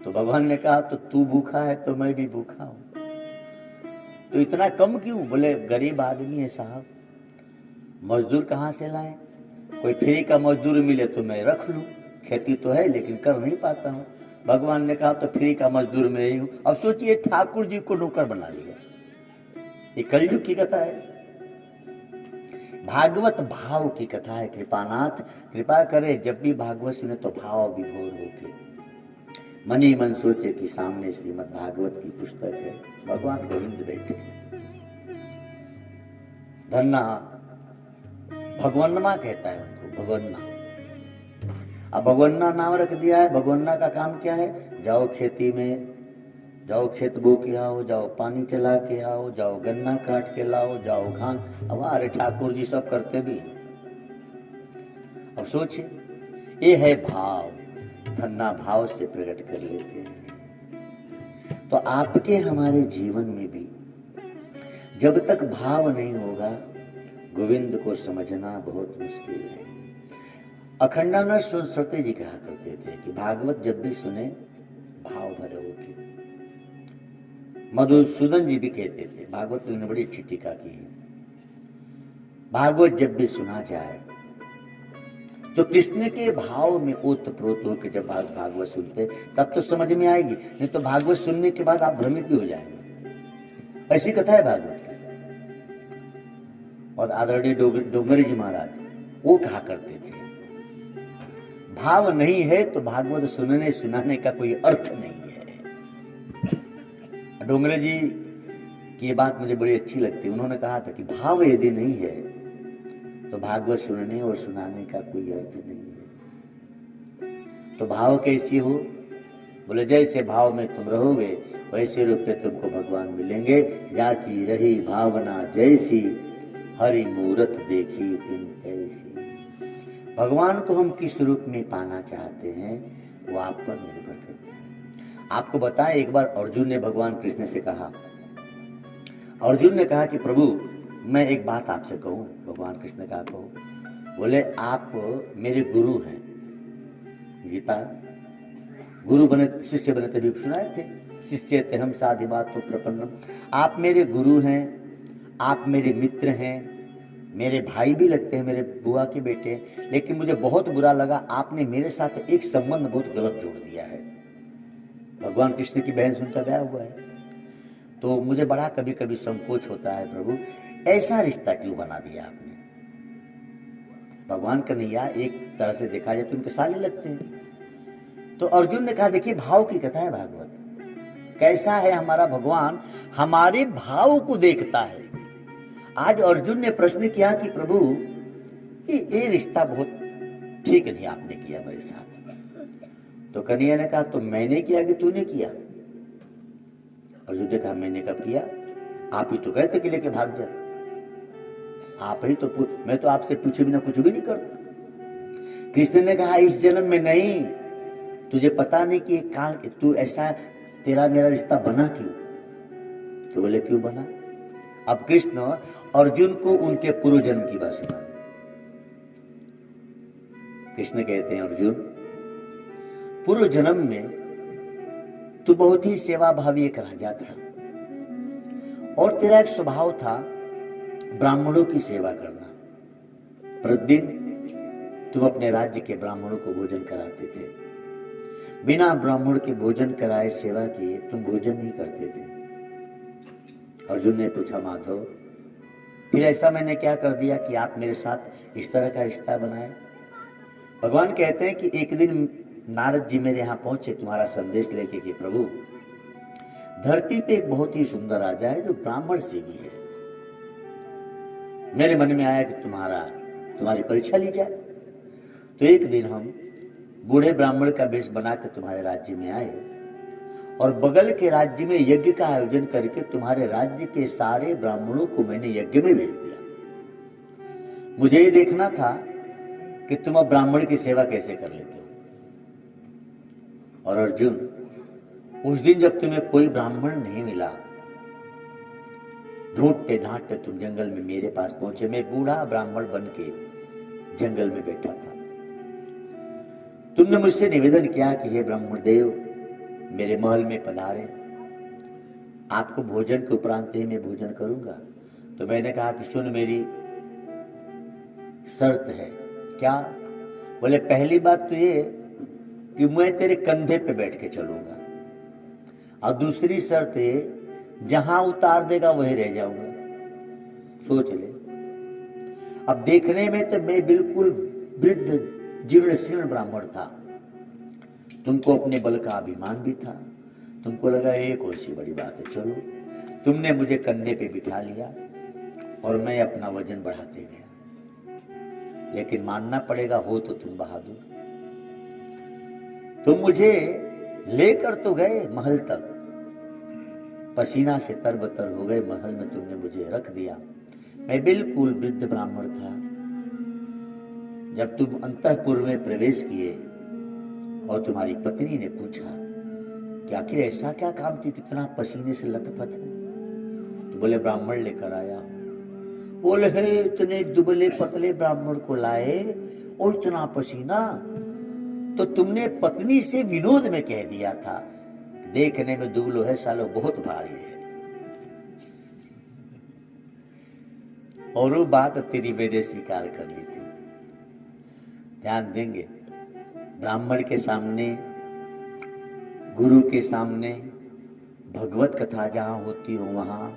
तो भगवान ने कहा तो तू भूखा है तो मैं भी भूखा हूं, तो इतना कम क्यों? बोले गरीब आदमी है साहब, मजदूर कहां से लाए? कोई फ्री का मजदूर मिले तो मैं रख लूं, खेती तो है लेकिन कर नहीं पाता हूं। भगवान ने कहा तो फ्री का मजदूर मैं ही हूं। अब सोचिए, ठाकुर जी को नौकर बना लिया। ये कलयुग की कथा है, भागवत भाव की कथा है। कृपानाथ कृपा करे, जब भी भागवत सुने तो भाव विभोर होके मन ही मन सोचे कि सामने श्रीमद् भागवत की पुस्तक है, भगवान गोविंद बैठे। धन्ना भगवन्ना कहता है उनको, भगवन्ना। अब भगवन्ना नाम रख दिया है। भगवन्ना का काम क्या है? जाओ खेती में, जाओ खेत बो के आओ, जाओ पानी चला के आओ, जाओ गन्ना काट के लाओ, जाओ घास। अब अरे ठाकुर जी सब करते भी। अब सोचिए, ये है भाव। धन्ना भाव से प्रकट कर लेते हैं। तो आपके हमारे जीवन में भी जब तक भाव नहीं होगा, गोविंद को समझना बहुत मुश्किल है। अखंडानंद सरस्वती जी कहा करते थे कि भागवत जब भी सुने भाव भरे होगी। मधुसूदन जी भी कहते थे, भागवत में बड़ी अच्छी टीका की है, भागवत जब भी सुना जाए तो कृष्ण के भाव में ओतप्रोत होकर जब भागवत सुनते तब तो समझ में आएगी, नहीं तो भागवत सुनने के बाद आप भ्रमित भी हो जाएंगे। ऐसी कथा है भागवत की। और आदरणीय डोंगरी जी महाराज वो कहा करते थे, भाव नहीं है तो भागवत सुनने सुनाने का कोई अर्थ नहीं है। डोंगरे जी की ये बात मुझे बड़ी अच्छी लगती है। उन्होंने कहा था कि भाव यदि नहीं है तो भागवत सुनने और सुनाने का कोई अर्थ नहीं है। तो भाव कैसी हो? बोले जैसे भाव में तुम रहोगे वैसे रूप में तुमको भगवान मिलेंगे। जाकी रही भावना जैसी, हरि मूरत देखी तिन तैसी। भगवान को हम किस रूप में पाना चाहते हैं वो आप पर निर्भर करता है। आपको बताएं, एक बार अर्जुन ने भगवान कृष्ण से कहा, अर्जुन ने कहा कि प्रभु मैं एक बात आपसे कहूं। भगवान कृष्ण ने कहा कहो। बोले आप मेरे गुरु हैं। गीता गुरु बने शिष्य बने तभी सुनाए थे, शिष्य ते हम साधि बात तो प्रपन्नम। आप मेरे गुरु हैं, आप मेरे मित्र हैं, मेरे भाई भी लगते हैं, मेरे बुआ के बेटे। लेकिन मुझे बहुत बुरा लगा, आपने मेरे साथ एक संबंध बहुत गलत जोड़ दिया है। भगवान कृष्ण की बहन सुनकर गया हुआ है। तो मुझे बड़ा कभी कभी संकोच होता है, प्रभु ऐसा रिश्ता क्यों बना दिया आपने? भगवान कन्हैया एक तरह से देखा जाए तो उनके साले लगते हैं। तो अर्जुन ने कहा देखिए भाव की कथा है भागवत, कैसा है हमारा भगवान, हमारे भाव को देखता है। आज अर्जुन ने प्रश्न किया कि प्रभु ये रिश्ता बहुत ठीक नहीं आपने किया मेरे साथ। तो कन्हैया ने कहा तो मैंने किया कि तूने किया? अर्जुन ने कहा मैंने कब किया? आप ही तो गए थे कि लेके भाग जा। आप ही तो मैं तो आपसे पूछे बिना कुछ भी नहीं करता। कृष्ण ने कहा इस जन्म में नहीं, तुझे पता नहीं कि काल तू ऐसा तेरा मेरा रिश्ता बना क्यों? तो बोले क्यों बना? अब कृष्ण अर्जुन को उनके पूर्व जन्म की बात सुना। कृष्ण कहते हैं अर्जुन पूर्व जन्म में तू बहुत ही सेवा भावी एक राजा था और तेरा एक स्वभाव था ब्राह्मणों की सेवा करना। प्रतिदिन तुम अपने राज्य के ब्राह्मणों को भोजन कराते थे। बिना ब्राह्मण के भोजन कराए सेवा किए तुम भोजन नहीं करते थे। अर्जुन ने पूछा माधव फिर ऐसा मैंने क्या कर दिया कि आप मेरे साथ इस तरह का रिश्ता बनाए? भगवान कहते हैं कि एक दिन नारद जी मेरे यहाँ पहुंचे तुम्हारा संदेश लेके कि प्रभु धरती पे एक बहुत ही सुंदर राजा है जो ब्राह्मण सेवी है। मेरे मन में आया कि तुम्हारी परीक्षा ली जाए। तो एक दिन हम बूढ़े ब्राह्मण का वेश बनाकर तुम्हारे राज्य में आए और बगल के राज्य में यज्ञ का आयोजन करके तुम्हारे राज्य के सारे ब्राह्मणों को मैंने यज्ञ में भेज दिया। मुझे ये देखना था कि तुम अब ब्राह्मण की सेवा कैसे कर लेते हो। और अर्जुन उस दिन जब तुम्हें कोई ब्राह्मण नहीं मिला, ढूंढते ढांढते तुम जंगल में मेरे पास पहुंचे। मैं बूढ़ा ब्राह्मण बन के जंगल में बैठा था। तुमने मुझसे निवेदन किया कि हे ब्राह्मण देव मेरे महल में पधारे, आपको भोजन के उपरांत ही मैं भोजन करूंगा। तो मैंने कहा कि सुन मेरी शर्त है। क्या? बोले पहली बात तो ये कि मैं तेरे कंधे पे बैठ के चलूंगा और दूसरी शर्त ये जहां उतार देगा वहीं रह जाऊंगा। सोच ले। अब देखने में तो मैं बिल्कुल वृद्ध जीर्ण शीर्ण ब्राह्मण था, तुमको अपने बल का अभिमान भी था। तुमको लगा ये कौन सी बड़ी बात है, चलो। तुमने मुझे कंधे पे बिठा लिया और मैं अपना वजन बढ़ाते गया। लेकिन मानना पड़ेगा हो तो तुम बहादुर। तुम मुझे लेकर तो गए महल तक, पसीना से तरबतर हो गए। महल में तुमने मुझे रख दिया। मैं बिल्कुल वृद्ध ब्राह्मण था। जब तुम अंतःपुर में प्रवेश किए और तुम्हारी पत्नी ने पूछा कि आखिर ऐसा क्या काम कि कितना पसीने से लथपथ है, तो बोले ब्राह्मण लेकर आया। बोले हे इतने दुबले पतले ब्राह्मण को लाए और इतना पसीना, तो तुमने पत्नी से विनोद में कह दिया था देखने में दुबलो है सालो बहुत भारी है। और वो बात तेरी मैंने स्वीकार कर ली थी। ध्यान देंगे ब्राह्मण के सामने, गुरु के सामने, भगवत कथा जहां होती हो वहां,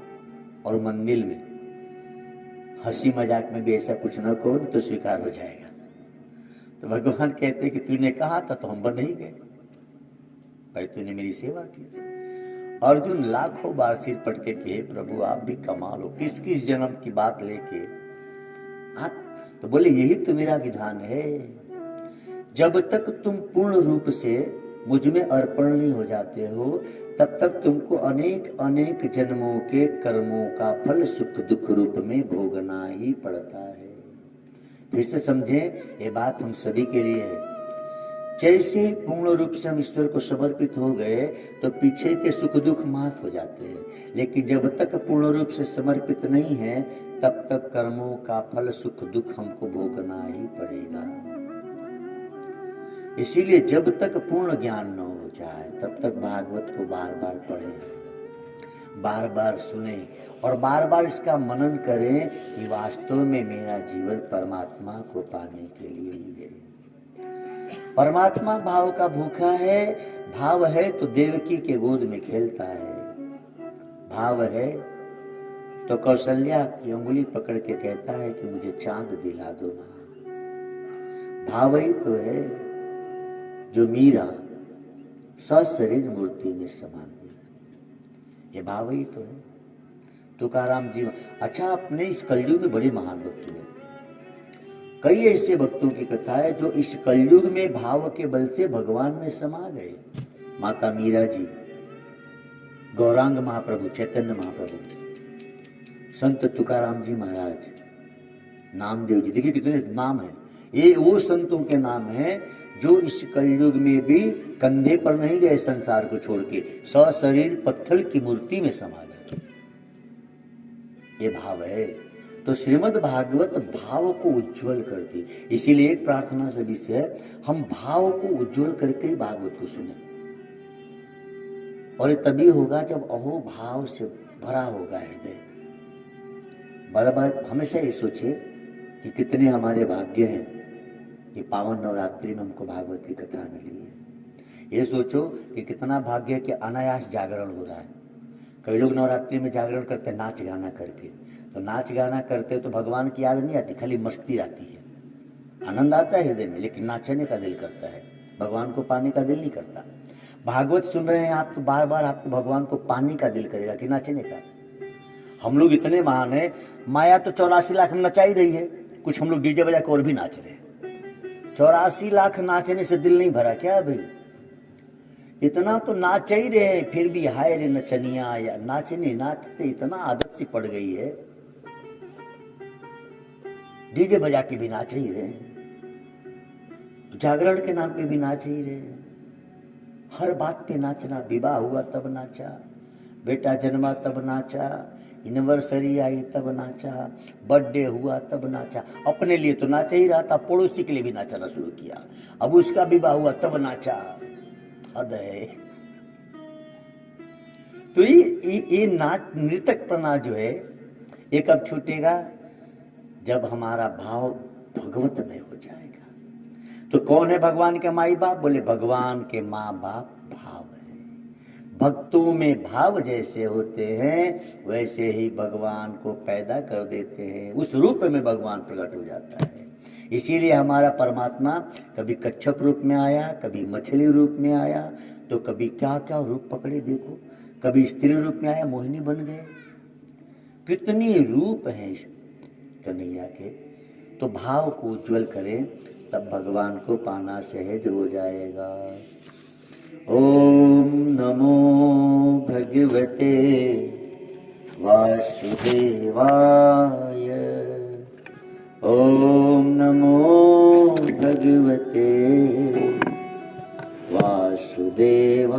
और मंदिर में हंसी मजाक में भी ऐसा कुछ न करो तो स्वीकार हो जाएगा। तो भगवान कहते कि तूने कहा था तो हम बन नहीं गए भाई, तूने मेरी सेवा की थी। अर्जुन लाखों बार सिर पटके के प्रभु आप भी कमाल हो, किस किस जन्म की बात लेके आप। तो बोले यही तो मेरा विधान है, जब तक तुम पूर्ण रूप से मुझ में अर्पण नहीं हो जाते हो तब तक तुमको अनेक अनेक जन्मों के कर्मों का फल सुख दुख रूप में भोगना ही पड़ता है। फिर से समझें, ये बात हम सभी के लिए है। जैसे ही पूर्ण रूप से हम ईश्वर को समर्पित हो गए तो पीछे के सुख दुख माफ हो जाते हैं, लेकिन जब तक पूर्ण रूप से समर्पित नहीं है तब तक कर्मों का फल सुख दुख हमको भोगना ही पड़ेगा। इसीलिए जब तक पूर्ण ज्ञान न हो जाए तब तक भागवत को बार बार पढ़ें, बार बार सुने और बार बार इसका मनन करें कि वास्तव में मेरा जीवन परमात्मा को पाने के लिए ही है। परमात्मा भाव का भूखा है, भाव है तो देवकी के गोद में खेलता है, भाव है तो कौशल्या की अंगुली पकड़ के कहता है कि मुझे चांद दिला दो मां। भाव ही तो है जो मीरा सशरीर मूर्ति में समा गई, ये भाव ही तो है। तुकाराम जी अच्छा, अपने इस कलयुग में बड़ी महान भक्ति है। कई ऐसे भक्तों की कथा है जो इस कलयुग में भाव के बल से भगवान में समा गए। माता मीरा जी, गौरांग महाप्रभु, चैतन्य महाप्रभु, संत तुकाराम जी महाराज, नामदेव जी, देखिए कितने नाम है। ये वो संतों के नाम हैं जो इस कलयुग में भी कंधे पर नहीं गए संसार को छोड़ के, सशरीर पत्थर की मूर्ति में समा गए। ये भाव है। तो श्रीमद् भागवत भाव को उज्जवल करती, इसीलिए एक प्रार्थना सभी से है, हम भाव को उज्जवल करके भागवत को सुने। और ये तभी होगा जब अहो भाव से भरा होगा हृदय। बार बार हमेशा ये सोचे कि कितने हमारे भाग्य हैं कि पावन नवरात्रि में हमको भागवत की कथा मिली है। ये सोचो कि कितना भाग्य है कि अनायास जागरण हो रहा है। कई लोग नवरात्रि में जागरण करते नाच गाना करके, तो नाच गाना करते तो भगवान की याद नहीं आती, खाली मस्ती आती है। आनंद आता है हृदय में, लेकिन नाचने का दिल करता है, भगवान को पाने का दिल नहीं करता। भागवत सुन रहे हैं आप तो बार बार आपको भगवान को पाने का दिल करेगा कि नाचने का। हम लोग इतने महान है, माया तो 84 लाख नचा ही रही है, कुछ हम लोग डीजे बजा के और भी नाच रहे हैं। 84 लाख नाचने से दिल नहीं भरा क्या भाई? इतना तो नाच ही रहे, फिर भी हाय रे नचनिया, या नाचने नाचते इतना आदत सी पड़ गई है, डीजे बजा के भी नाच ही रहे, जागरण के नाम पे भी नाच ही रहे, हर बात पे नाचना। विवाह हुआ तब नाचा, बेटा जन्मा तब नाचा, एनिवर्सरी आई तब नाचा, बर्थडे हुआ तब नाचा। अपने लिए तो नाचा ही रहा था, पड़ोसी के लिए भी नाचना शुरू किया। अब उसका विवाह हुआ तब नाचा, हद है। तो ये नाच नृतक प्रना जो है ये कब छूटेगा? जब हमारा भाव भगवत में हो जाएगा। तो कौन है भगवान के माई बाप? बोले भगवान के माँ बाप भाव है। भक्तों में भाव जैसे होते हैं वैसे ही भगवान को पैदा कर देते हैं, उस रूप में भगवान प्रकट हो जाता है। इसीलिए हमारा परमात्मा कभी कच्छप रूप में आया, कभी मछली रूप में आया, तो कभी क्या क्या रूप पकड़े देखो, कभी स्त्री रूप में आया, मोहिनी बन गए। कितनी रूप हैं इस कन्हैया के। तो भाव को उज्जवल करें, तब भगवान को पाना सहज हो जाएगा। ओम नमो भगवते वासुदेवाय। ओम नमो भगवते वासुदेवाय।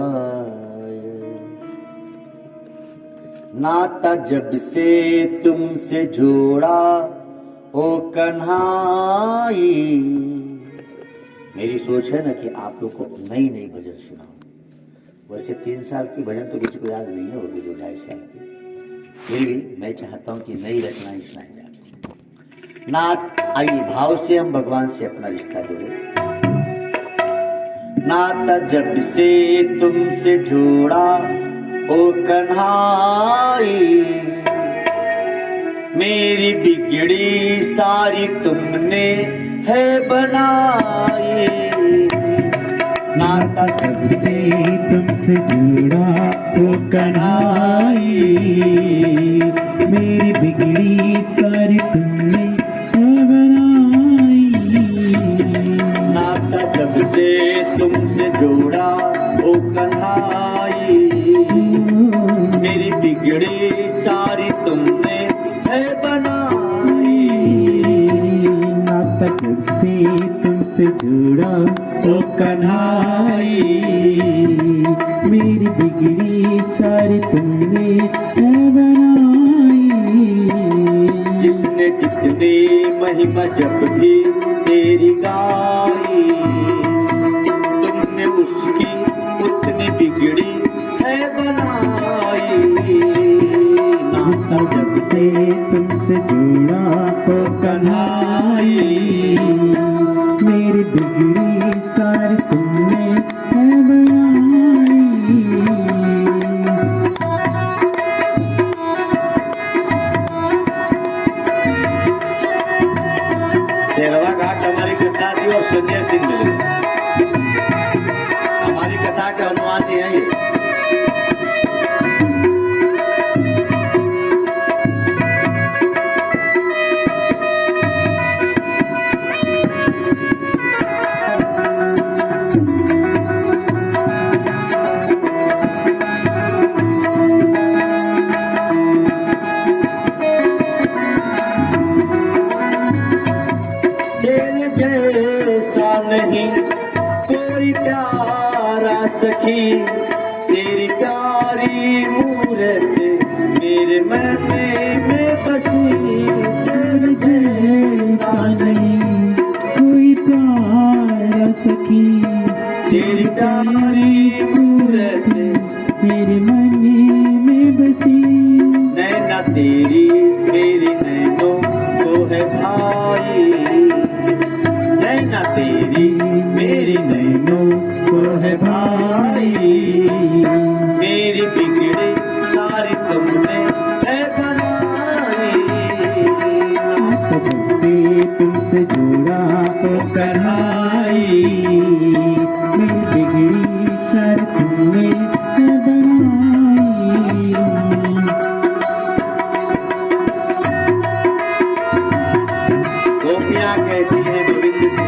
नाता जब से तुमसे जोड़ा ओ कन्हाई। मेरी सोच है ना कि आप लोग को नई नई भजन सुनाऊं। वैसे 3 साल की भजन तो किसी को याद नहीं है, होगी 2-2.5 साल की, फिर भी मैं चाहता हूं कि नई रचनाएं सुनाई जाए। नात आइए भाव से हम भगवान से अपना रिश्ता जोड़े। नाता जब से तुमसे जोड़ा ओ कन्हाई, मेरी बिगड़ी सारी तुमने है बनाई। नाता जब से तुमसे जुड़ा वो कन्हाई, मेरी बिगड़ी सारी तुमने बनाई। नाता जब से तुमसे जोड़ा ओ कन्हाई, मेरी बिगड़ी सारी तुमने है बनाई। नाता जब से तुमसे जुड़ा ओ कन्हाई, मेरी बिगड़ी सारी तुमने है बनाई। जिसने जितनी महिमा जब भी तेरी गाई, तुमने उसकी उतनी बिगड़ी है बनाई। नाता जब से तुमसे जुड़ा हो कन्हाई, मेरी बिगड़ी सारी तुमने है बनाई। सेरवा घाट हमारी कथा थी और संजय सिंह मिले। हमारी कथा के अनुवाद ही है ये। तेरे जैसा नहीं कोई प्यारा सखी, तेरी प्यारी मूरत मेरे मन में बसी। तेरे जैसा नहीं कोई प्यारा सखी, तेरी प्यारी मूरत मेरे मन में बसी। नैना तेरी मेरी नैनों को है भाई, नैना तेरी मेरी नैनों को है भाई। मेरी बिगड़ी सारी तुमने है बनाई। जब से तुमसे जुड़ा हो कन्हाई, मेरी बिगड़ी सारी तुमने है बनाई। गोपियाँ कहती है गोविंद से,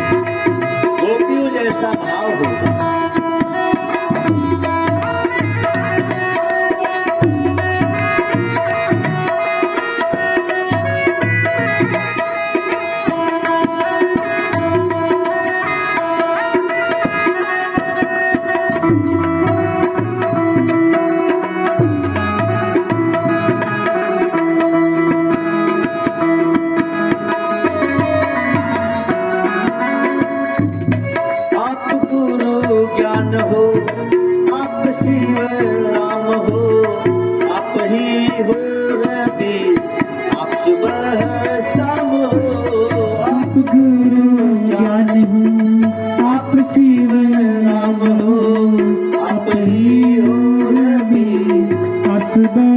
गोपियों जैसा भाव हो जाए। ज्ञान हो, आप शिव राम हो, आप ही हो रवि, आप सुबह शाम हो। आप गुरु ज्ञान हो, आप शिव राम हो, आप ही हो रवि, आप सुबह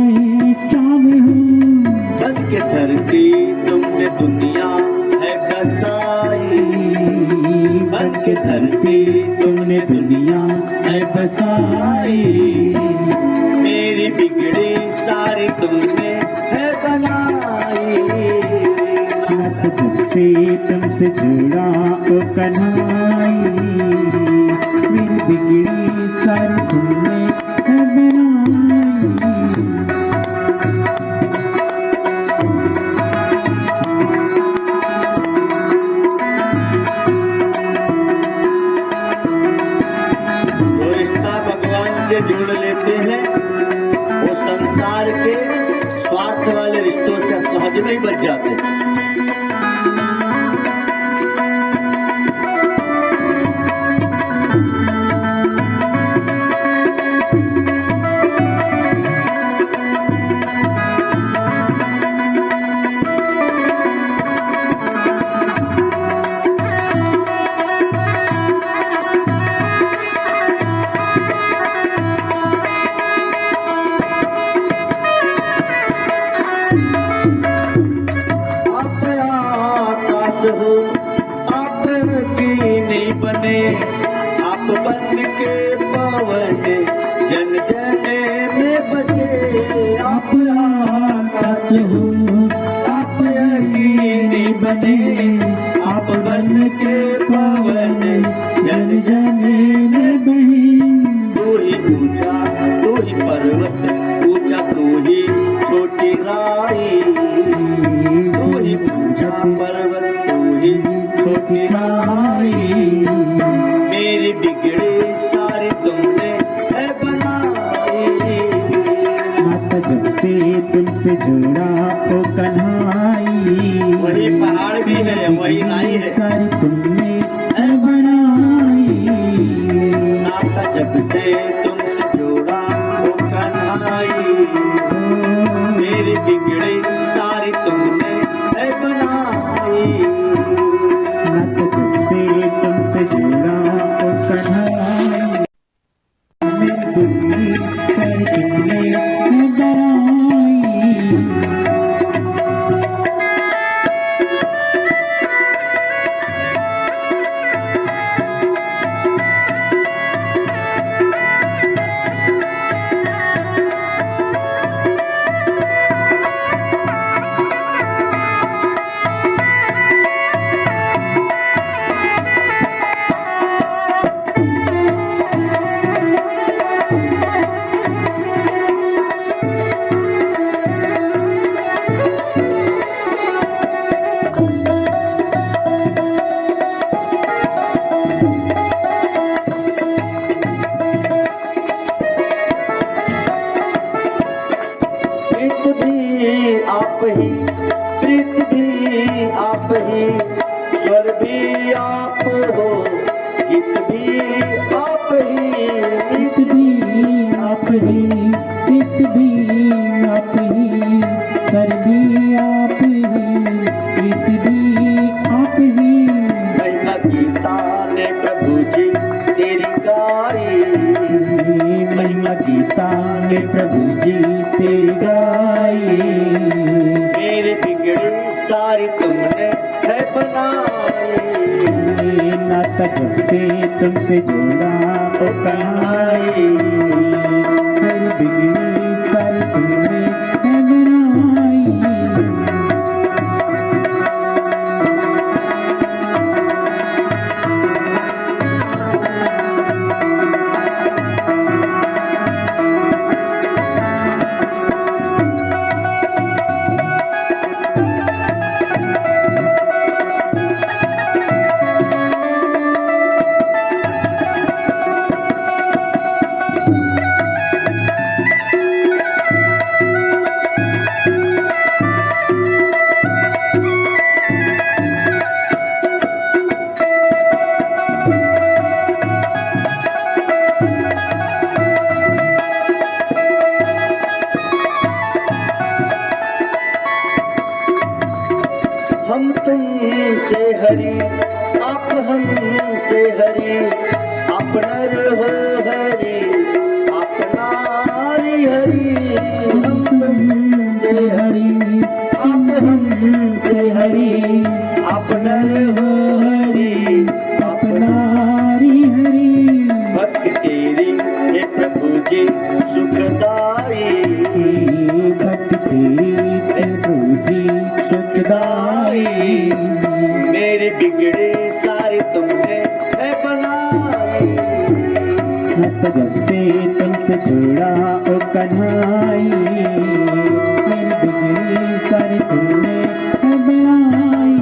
शाम हो। बन के धरती तुमने दुनिया है बसाई, बन के धरती तुमने दुनिया है बसाई। मेरी बिगड़ी सारी तुमने है बनाई। जब से तुमसे जुड़ा ओ कन्हाई, मेरी बिगड़ी सारी तुमने है बनाई। से जोड़ लेते हैं वो संसार के स्वार्थ वाले रिश्तों से सहज में ही बच जाते हैं। हो, आप की नहीं बने, आप बन के पवन जन जन में बसे, आप आकाश हो आप अग्नि बने, आप बन के पवन जन जन में बहे। तू ही ऊंचा तू ही पर्वत ऊंचा तू ही छोटी राई, तू ही ऊंचा पर्वत तू ही छोटी राई। मेरी बिगड़ी सारी तुमने है बनाई, नाता जब से तुमसे जुड़ा ओ कन्हाई। वही पहाड़ भी है वही राई है, सारी तुमने है बनाई। नाता जब से तुमसे जुड़ा ओ कन्हाई, मेरी बिगड़ी सारी तुमने है बनाई। नाता जब से तुमसे जुड़ा ओ कन्हाई, मेरी बिगड़ी सारी तुमने है बनाई। प्रीत भी आप ही, स्वर भी आप हो, गीत भी आप ही, गीत भी आप ही, गीत भी आप ही, स्वर भी आप ही, गीत भी आप ही। महिमा गीता ने प्रभु जी तेरी गाई, महिमा गीता ने प्रभु जी तेरी गाई। मेरी बिगड़ी सारी तुमने है बनाई, नाता जब से तुमसे जुड़ा ओ कन्हाई। मेरी बिगड़ी सारी तुमने है बनाई। हम तुमसे हरि आप हमसे हरि, आप नर हो हरि आप नारी हरि। हम तुमसे हरि आप हमसे हरि, आप नर हो हरि आप नारी हरि। भक्ति तेरी हे प्रभु जी सुखदाई, भक्ति तेरी प्रभु जी सुखदाई। मेरी बिगड़ी सारी तुमने है बनाई, नाता जब से तुमसे जुड़ा ओ कन्हाई। मेरी बिगड़ी सारी तुमने है बनाई,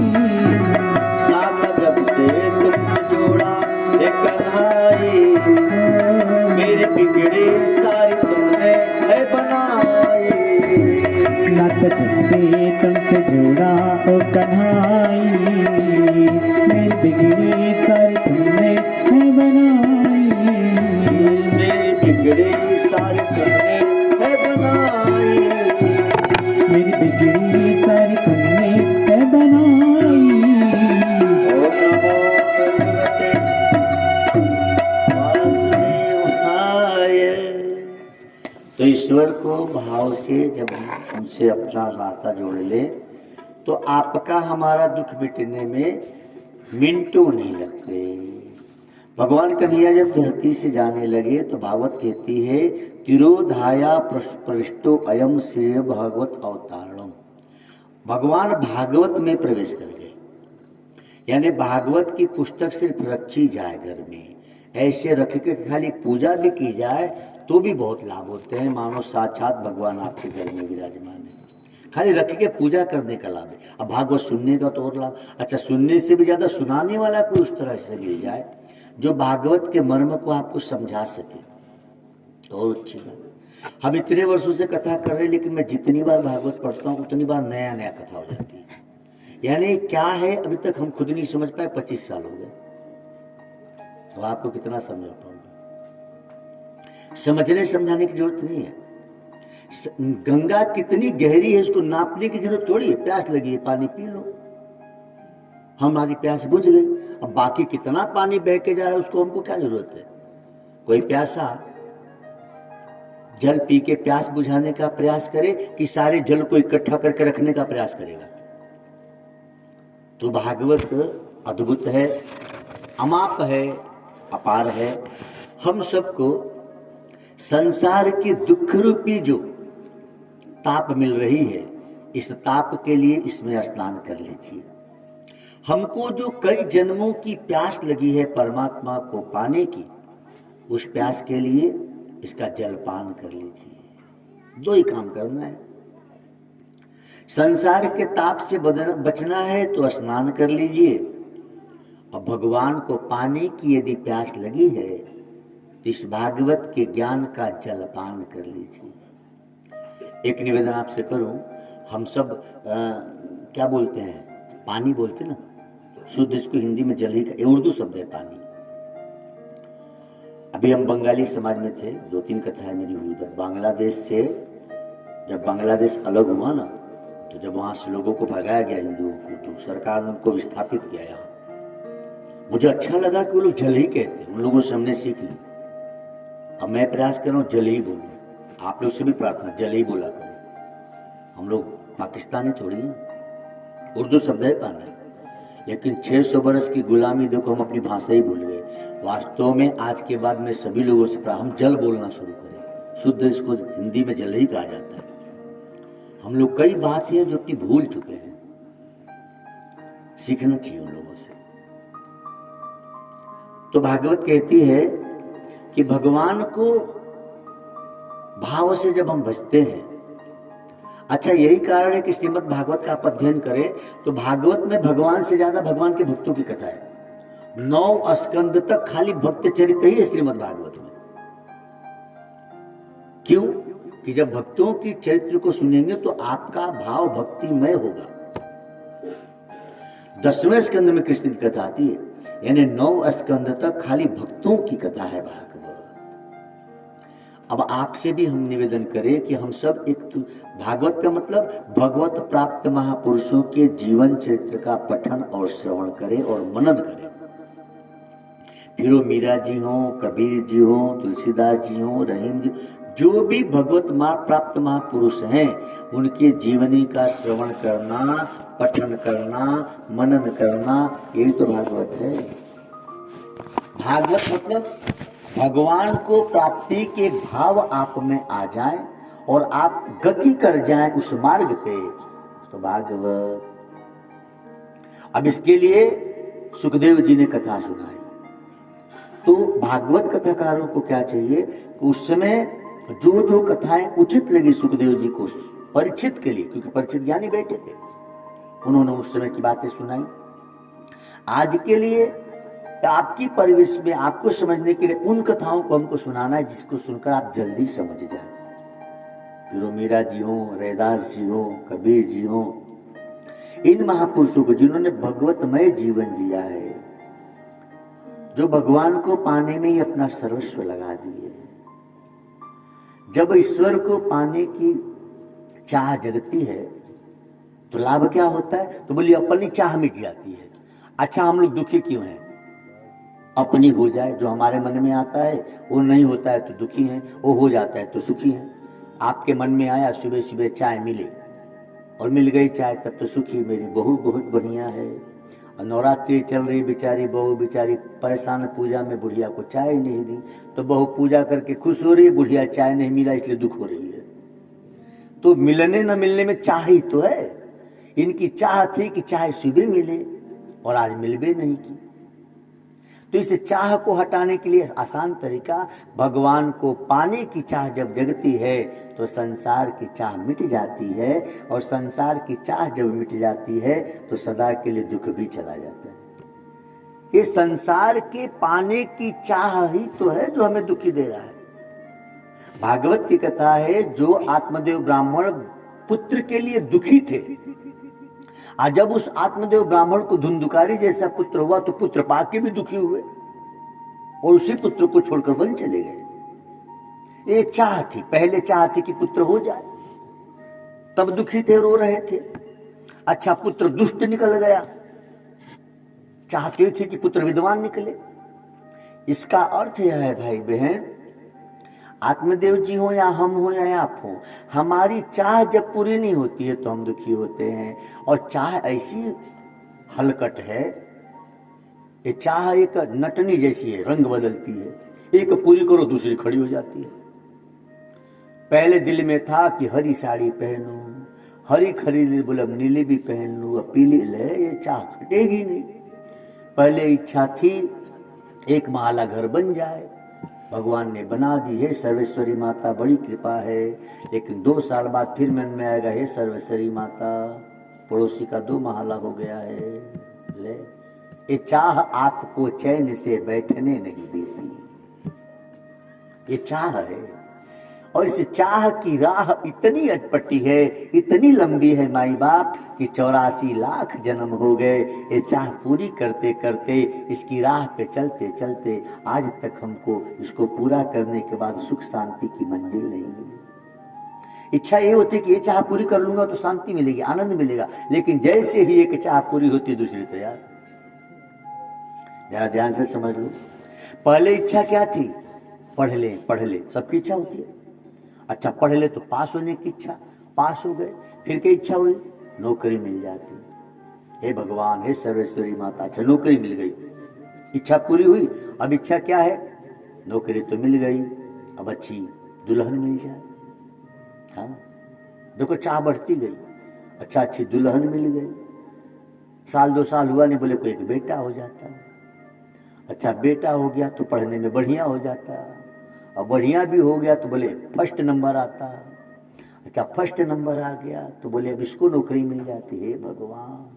नाता जब से तुमसे जोड़ा है कन्हाई। मेरी बिगड़ी सारी तुमने है बनाई, नाता जब से तुमसे जुड़ा ओ कन्हाई। मेरी बिगड़ी सारी तुमने है बनाई, मेरी बिगड़ी सारी तुमने है बनाई। मेरी बिगड़ी सारी तुमने है बनाई। ओम नमो भगवते वासुदेवाय। तो ईश्वर को भाव से जब हम उनसे अपना नाता जोड़ ले तो आपका हमारा दुख मिटने में मिनटों नहीं लगते। भगवान कन्हैया जब धरती से जाने लगे तो भागवत कहती है तिरोधाया प्रविष्टो अयम श्रेय भागवत अवतारणम। भगवान भागवत में प्रवेश कर गए, यानी भागवत की पुस्तक सिर्फ रखी जाए घर में, ऐसे रख के खाली पूजा भी की जाए तो भी बहुत लाभ होते हैं, मानो साक्षात भगवान आपके घर में विराजमान है। खाली रख के पूजा करने का लाभ है। अब भागवत सुनने का तो और लाभ, अच्छा सुनने से भी ज्यादा सुनाने वाला कोई उस तरह से मिल जाए जो भागवत के मर्म को आपको समझा सके तो और अच्छी बात। हम इतने वर्षों से कथा कर रहे हैं, लेकिन मैं जितनी बार भागवत पढ़ता हूँ उतनी बार नया नया कथा हो जाती है। यानी क्या है अभी तक हम खुद नहीं समझ पाए, 25 साल हो गए, तो आपको कितना समझा पाऊंगा। समझने समझाने की जरूरत नहीं है। गंगा कितनी गहरी है इसको नापने की जरूरत थोड़ी है। प्यास लगी है, पानी पी लो, हमारी प्यास बुझ गई। अब बाकी कितना पानी बह के जा रहा है उसको हमको क्या जरूरत है। कोई प्यासा जल पी के प्यास बुझाने का प्रयास करे कि सारे जल को इकट्ठा करके रखने का प्रयास करेगा। तो भागवत अद्भुत है, अमाप है, अपार है। हम सबको संसार की दुख रूपी जो ताप मिल रही है, इस ताप के लिए इसमें स्नान कर लीजिए। हमको जो कई जन्मों की प्यास लगी है परमात्मा को पाने की, उस प्यास के लिए इसका जलपान कर लीजिए। दो ही काम करना है। संसार के ताप से बचना है तो स्नान कर लीजिए, और भगवान को पाने की यदि प्यास लगी है तो इस भागवत के ज्ञान का जलपान कर लीजिए। एक निवेदन आपसे करूं, हम सब क्या बोलते हैं, पानी बोलते ना, शुद्ध इसको हिंदी में जल ही का, उर्दू शब्द है पानी। अभी हम बंगाली समाज में थे, 2-3 कथाएं मेरी हुई उधर। बांग्लादेश से जब बांग्लादेश अलग हुआ ना, तो जब वहां से लोगों को भगाया गया हिंदुओं को, तो सरकार ने उनको विस्थापित किया यहाँ। मुझे अच्छा लगा कि वो लोग जल ही कहते हैं, उन लोगों से हमने सीख ली। अब मैं प्रयास कर रहा हूँ जल ही बोलूं। आप लोग से भी प्रार्थना जल ही बोला करो। हम लोग पाकिस्तानी थोड़ी हैं, उर्दू शब्द है पानी, लेकिन 600 बरस की गुलामी देखो हम अपनी भाषा ही भूल गए। वास्तव में आज के बाद में सभी लोगों से हम जल बोलना शुरू करें। शुद्ध इसको हिंदी में जल ही कहा जाता है। हम लोग कई बात है जो अपनी भूल चुके हैं, सीखना चाहिए उन लोगों से। तो भागवत कहती है कि भगवान को भाव से जब हम भजते हैं, अच्छा यही कारण है कि श्रीमद् भागवत का आप अध्ययन करें तो भागवत में भगवान से ज्यादा भगवान के भक्तों की कथा है। 9 स्कंद तक खाली भक्त चरित्र ही है श्रीमद् भागवत में। क्यों? कि जब भक्तों की चरित्र को सुनेंगे तो आपका भाव भक्तिमय होगा। 10वें स्कंद में कृष्ण की कथा आती है, यानी 9 स्कंद तक खाली भक्तों की कथा है भागवत। अब आपसे भी हम निवेदन करें कि हम सब एक भागवत का मतलब भगवत प्राप्त महापुरुषों के जीवन चरित्र का पठन और श्रवण करें और मनन करें। फिर वो मीरा जी हो, कबीर जी हो, तुलसीदास जी हो, रहीम जी, जो भी भगवत प्राप्त महापुरुष हैं, उनके जीवनी का श्रवण करना, पठन करना, मनन करना, यही तो भागवत है। भागवत मतलब भगवान को प्राप्ति के भाव आप में आ जाए और आप गति कर जाएं उस मार्ग पे, तो भागवत। अब इसके लिए सुखदेव जी ने कथा सुनाई। तो भागवत कथाकारों को क्या चाहिए कि उस समय जो जो कथाएं उचित लगी सुखदेव जी को परिचित के लिए, क्योंकि परिचित ज्ञानी बैठे थे, उन्होंने उस समय की बातें सुनाई। आज के लिए आपकी परिवेश में आपको समझने के लिए उन कथाओं को हमको सुनाना है जिसको सुनकर आप जल्दी समझ जाए। फिर मीरा जी हो, रैदास जी हो, कबीर जी हो, इन महापुरुषों को जिन्होंने भगवतमय जीवन जिया है, जो भगवान को पाने में ही अपना सर्वस्व लगा दिए। जब ईश्वर को पाने की चाह जगती है तो लाभ क्या होता है? तो बोलिए अपनी चाह मिट जाती है। अच्छा हम लोग दुखी क्यों हैं? अपनी हो जाए, जो हमारे मन में आता है वो नहीं होता है तो दुखी हैं, वो हो जाता है तो सुखी हैं। आपके मन में आया सुबह सुबह चाय मिले और मिल गई चाय, तब तो सुखी, मेरी बहू बहुत बढ़िया है, और नवरात्रि चल रही, बेचारी बहू बेचारी परेशान, पूजा में बुढ़िया को चाय नहीं दी, तो बहू पूजा करके खुश हो रही है, बुढ़िया चाय नहीं मिला इसलिए दुख हो रही है। तो मिलने न मिलने में चाह ही तो है। इनकी चाह थी कि चाय सुबह मिले और आज मिलबे नहीं की। तो इस चाह को हटाने के लिए आसान तरीका, भगवान को पाने की चाह जब जगती है तो संसार की चाह मिट जाती है, और संसार की चाह जब मिट जाती है तो सदा के लिए दुख भी चला जाता है। ये संसार के पाने की चाह ही तो है जो हमें दुखी दे रहा है। भागवत की कथा है, जो आत्मदेव ब्राह्मण पुत्र के लिए दुखी थे, आज जब उस आत्मदेव ब्राह्मण को धुंधुकारी जैसा पुत्र हुआ तो पुत्र पाके भी दुखी हुए और उसी पुत्र को छोड़कर वन चले गए। ये चाह थी, पहले चाह थी कि पुत्र हो जाए, तब दुखी थे, रो रहे थे। अच्छा, पुत्र दुष्ट निकल गया, चाहते थे कि पुत्र विद्वान निकले। इसका अर्थ यह है भाई बहन, आत्मदेव जी हो या हम हो या आप हो, हमारी चाह जब पूरी नहीं होती है तो हम दुखी होते हैं। और चाह ऐसी हलकट है, ये चाह एक नटनी जैसी है, रंग बदलती है, एक पूरी करो दूसरी खड़ी हो जाती है। पहले दिल में था कि हरी साड़ी पहनूं, हरी खरीद, बोले नीली भी पहन लूं, अब पीली ले, ये चाह खटेगी नहीं। पहले इच्छा थी एक महला घर बन जाए, भगवान ने बना दी है, सर्वेश्वरी माता बड़ी कृपा है। लेकिन 2 साल बाद फिर मन में आएगा, हे सर्वेश्वरी माता पड़ोसी का 2 महला हो गया है। ले, ये चाह आपको चैन से बैठने नहीं देती, ये चाह है। और इस चाह की राह इतनी अटपटी है, इतनी लंबी है माई बाप, कि 84 लाख जन्म हो गए ये चाह पूरी करते करते, इसकी राह पे चलते चलते आज तक हमको इसको पूरा करने के बाद सुख शांति की मंजिल नहीं मिली। इच्छा ये होती कि ये चाह पूरी कर लूंगा तो शांति मिलेगी, आनंद मिलेगा, लेकिन जैसे ही एक चाह पूरी होती दूसरी तैयार। जरा ध्यान से समझ लो, पहले इच्छा क्या थी? पढ़ ले, सबकी इच्छा होती है। अच्छा, पढ़ ले तो पास होने की इच्छा, पास हो गए, फिर क्या इच्छा हुई? नौकरी मिल जाती। हे भगवान, हे सर्वेश्वरी माता, अच्छा नौकरी मिल गई, इच्छा पूरी हुई। अब इच्छा क्या है? नौकरी तो मिल गई, अब अच्छी दुल्हन मिल जाए। हाँ, देखो चाह बढ़ती गई। अच्छा, अच्छी दुल्हन मिल गई, साल 2 साल हुआ नहीं, बोले कोई एक बेटा हो जाता। अच्छा, बेटा हो गया तो पढ़ने में बढ़िया हो जाता, और बढ़िया भी हो गया तो बोले फर्स्ट नंबर आता। अच्छा, फर्स्ट नंबर आ गया तो बोले अब इसको नौकरी मिल जाती है। भगवान,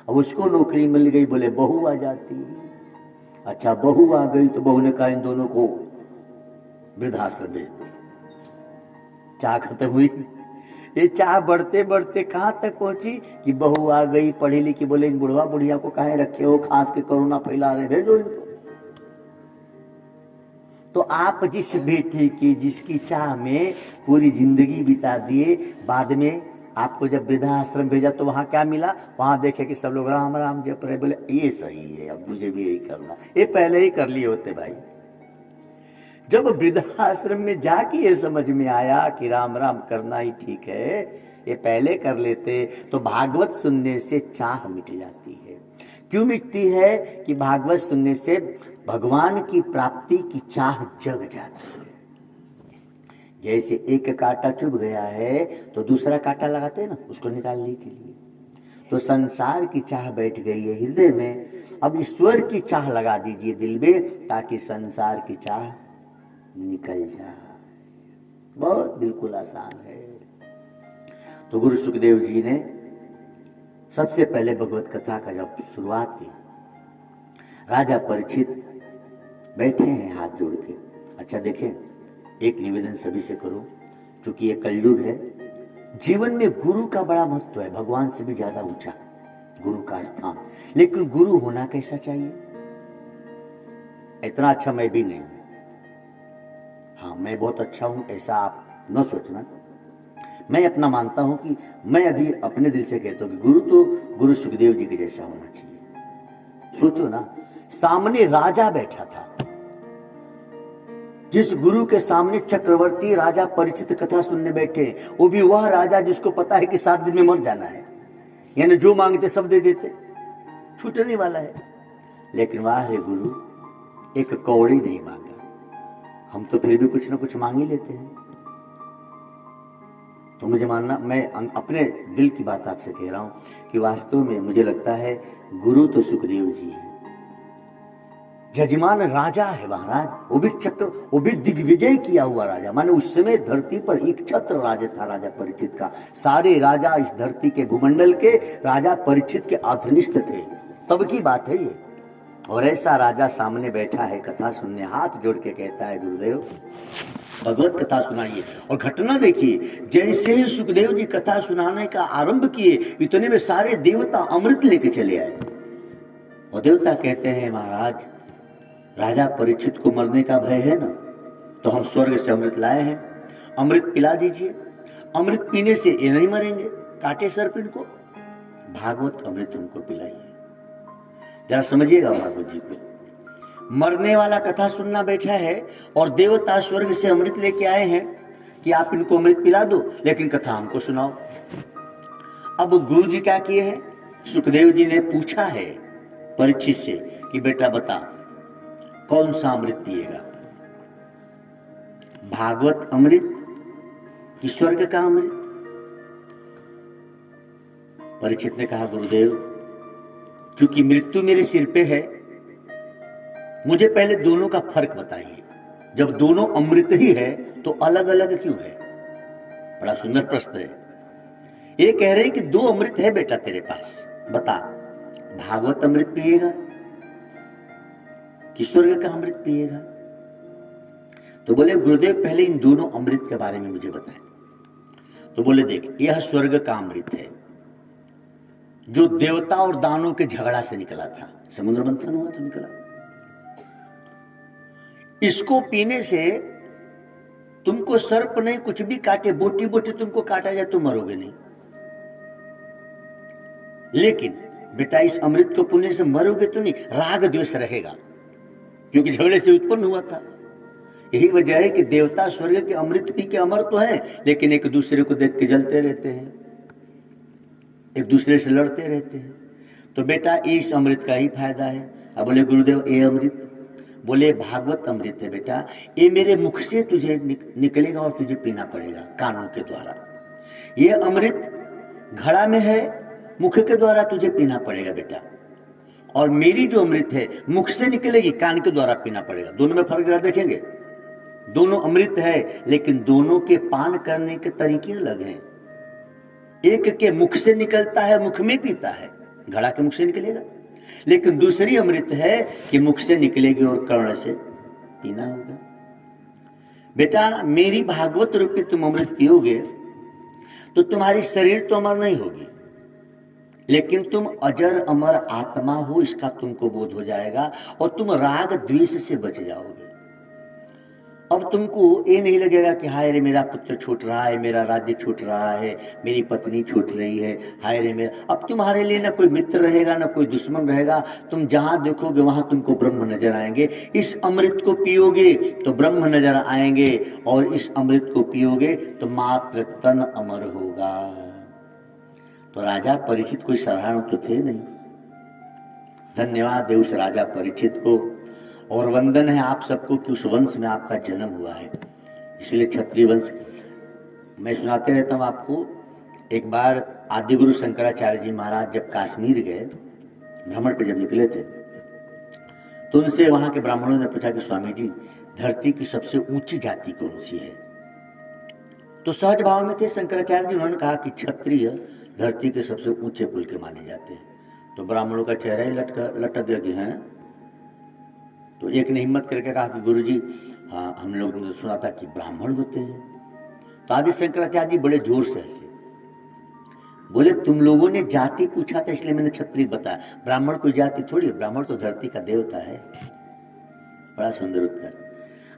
अब उसको नौकरी मिल गई, बोले बहू आ जाती। अच्छा, बहू आ गई तो बहू ने कहा इन दोनों को वृद्धाश्रम भेज दो। चाह खत्म हुई। ये चाह बढ़ते बढ़ते कहाँ तक पहुंची कि बहू आ गई पढ़ी लिखी, बोले इन बुढ़वा बुढ़िया को काहे रखे हो, खांस के कोरोना फैला रहे, भेजो इनको। तो आप जिस बेटे की, जिसकी चाह में पूरी जिंदगी बिता दिए, बाद में आपको जब वृद्धाश्रम भेजा तो वहां क्या मिला? वहां देखे कि सब लोग राम राम जप रहे, बोले ये सही है, अब मुझे भी यही करना। ये पहले ही कर लिए होते भाई। जब वृद्धाश्रम में जाके ये समझ में आया कि राम राम करना ही ठीक है, ये पहले कर लेते तो भागवत सुनने से चाह मिट जाती है। क्यों मिटती है? कि भागवत सुनने से भगवान की प्राप्ति की चाह जग जाती है। जैसे एक कांटा चुभ गया है तो दूसरा कांटा लगाते हैं ना, उसको निकालने के लिए। तो संसार की चाह बैठ गई है हृदय में, अब ईश्वर की चाह लगा दीजिए दिल में, ताकि संसार की चाह निकल जाए। बहुत बिल्कुल आसान है। तो गुरु सुखदेव जी ने सबसे पहले भगवत कथा का जब शुरुआत की, राजा परीक्षित बैठे हैं हाथ जोड़ के। अच्छा देखें, एक निवेदन सभी से करो, क्योंकि ये कलयुग है, जीवन में गुरु का बड़ा महत्व है, भगवान से भी ज्यादा ऊंचा गुरु का स्थान। लेकिन गुरु होना कैसा चाहिए? इतना अच्छा मैं भी नहीं हूं, हाँ मैं बहुत अच्छा हूं ऐसा आप न सोचना। मैं अपना मानता हूं कि मैं अभी अपने दिल से कहता हूं कि गुरु तो गुरु सुखदेव जी के जैसा होना चाहिए। सोचो ना, सामने राजा बैठा था, जिस गुरु के सामने चक्रवर्ती राजा परीक्षित कथा सुनने बैठे, वो भी वह राजा जिसको पता है कि 7 दिन में मर जाना है, यानी जो मांगते सब दे देते। छूटने वाला है। लेकिन वाह रे गुरु, एक कौड़ी नहीं मांगा। हम तो फिर भी कुछ ना कुछ मांग ही लेते हैं। तो मुझे मानना, मैं अपने दिल की बात आपसे कह रहा हूं कि वास्तव में मुझे लगता है गुरु तो सुखदेव जी हैं। जजमान राजा है महाराज, वो भी चक्र, वो भी दिग्विजय किया हुआ राजा। माने उस समय धरती पर एक छत्र राजा था, राजा परीक्षित का। सारे राजा इस धरती के भूमंडल के राजा परीक्षित के अधीनस्थ थे, तब की बात है ये। और ऐसा राजा सामने बैठा है कथा सुनने, हाथ जोड़ के कहता है गुरुदेव भगवत कथा सुनाइए। और घटना देखिए, जैसे ही सुखदेव जी कथा सुनाने का आरंभ किए, इतने में सारे देवता अमृत लेके चले आए। और देवता कहते हैं महाराज, राजा परीक्षित को मरने का भय है ना, तो हम स्वर्ग से अमृत लाए हैं, अमृत पिला दीजिए। अमृत पीने से ये नहीं मरेंगे, काटे सर्प इनको, भागवत अमृत उनको पिलाइए। जरा समझिएगा भागवत जी को, मरने वाला कथा सुनना बैठा है और देवता स्वर्ग से अमृत लेके आए हैं कि आप इनको अमृत पिला दो, लेकिन कथा हमको सुनाओ। अब गुरु जी क्या किए हैं, सुखदेव जी ने पूछा है परीक्षित से कि बेटा बता कौन सा अमृत पिएगा, भागवत अमृत कि स्वर्ग का अमृत। परीक्षित ने कहा गुरुदेव, क्योंकि मृत्यु मेरे सिर पे है, मुझे पहले दोनों का फर्क बताइए। जब दोनों अमृत ही है तो अलग अलग क्यों है? बड़ा सुंदर प्रश्न है। ये कह रहे हैं कि दो अमृत है बेटा तेरे पास, बता भागवत अमृत पिएगा कि स्वर्ग का अमृत पिएगा। तो बोले गुरुदेव पहले इन दोनों अमृत के बारे में मुझे बताएं। तो बोले देख, यह स्वर्ग का अमृत है जो देवता और दानों के झगड़ा से निकला था, समुद्र मंथन हुआ तो निकला। इसको पीने से तुमको सर्प नहीं कुछ भी काटे, बोटी बोटी तुमको काटा जाए तो मरोगे नहीं। लेकिन बेटा इस अमृत को पीने से मरोगे तो नहीं, राग द्वेष रहेगा, क्योंकि झगड़े से उत्पन्न हुआ था। यही वजह है कि देवता स्वर्ग के अमृत पी के अमर तो है, लेकिन एक दूसरे को देख के जलते रहते हैं, एक दूसरे से लड़ते रहते हैं। तो बेटा इस अमृत का ही फायदा है। अब बोले गुरुदेव ये अमृत, बोले भागवत अमृत है बेटा, ये मेरे मुख से तुझे निकलेगा और तुझे पीना पड़ेगा कानों के द्वारा। ये अमृत घड़ा में है, मुख के द्वारा तुझे पीना पड़ेगा बेटा। और मेरी जो अमृत है मुख से निकलेगी, कान के द्वारा पीना पड़ेगा। दोनों में फर्क जरा देखेंगे, दोनों अमृत है लेकिन दोनों के पान करने के तरीके अलग हैं। एक के मुख से निकलता है, मुख में पीता है, घड़ा के मुख से निकलेगा। लेकिन दूसरी अमृत है कि मुख से निकलेगी और कर्ण से पीना होगा। बेटा मेरी भागवत रूपी तुम अमृत पियोगे तो तुम्हारी शरीर तो अमर नहीं होगी, लेकिन तुम अजर अमर आत्मा हो इसका तुमको बोध हो जाएगा और तुम राग द्वेष से बच जाओगे। अब तुमको ये नहीं लगेगा कि हाय रे मेरा पुत्र छूट रहा है, मेरा राज्य छूट रहा है, मेरी पत्नी छूट रही है, हाय रे मेरा। अब तुम्हारे लिए ना कोई मित्र रहेगा ना कोई दुश्मन रहेगा, तुम जहां देखोगे वहां तुमको ब्रह्म नजर आएंगे। इस अमृत को पियोगे तो ब्रह्म नजर आएंगे और इस अमृत को पियोगे तो मात्र तन अमर होगा। तो राजा परीक्षित कोई साधारण तो थे नहीं। धन्यवाद है उस राजा परीक्षित को और वंदन है आप सबको कि उस वंश में आपका जन्म हुआ है। इसलिए क्षत्रिय वंश मैं सुनाते रहता हूँ आपको। एक बार आदि गुरु शंकराचार्य जी महाराज जब कश्मीर गए, भ्रमण पे जब निकले थे, तो उनसे वहां के ब्राह्मणों ने पूछा कि स्वामी जी धरती की सबसे ऊंची जाति कौन सी है? तो सहज भाव में थे शंकराचार्य जी, उन्होंने कहा कि क्षत्रिय धरती के सबसे ऊंचे कुल के माने जाते हैं। तो ब्राह्मणों का चेहरा ही लटक गया कि हैं। तो एक ने हिम्मत करके कहा कि गुरुजी हाँ, हम लोग ने सुना था कि ब्राह्मण होते हैं। तो आदि शंकराचार्य जी बड़े जोर से हंसे, बोले तुम लोगों ने जाति पूछा था इसलिए मैंने क्षत्रिय बताया, ब्राह्मण कोई जाति थोड़ी है, ब्राह्मण तो धरती का देवता है। बड़ा सुंदर उत्तर।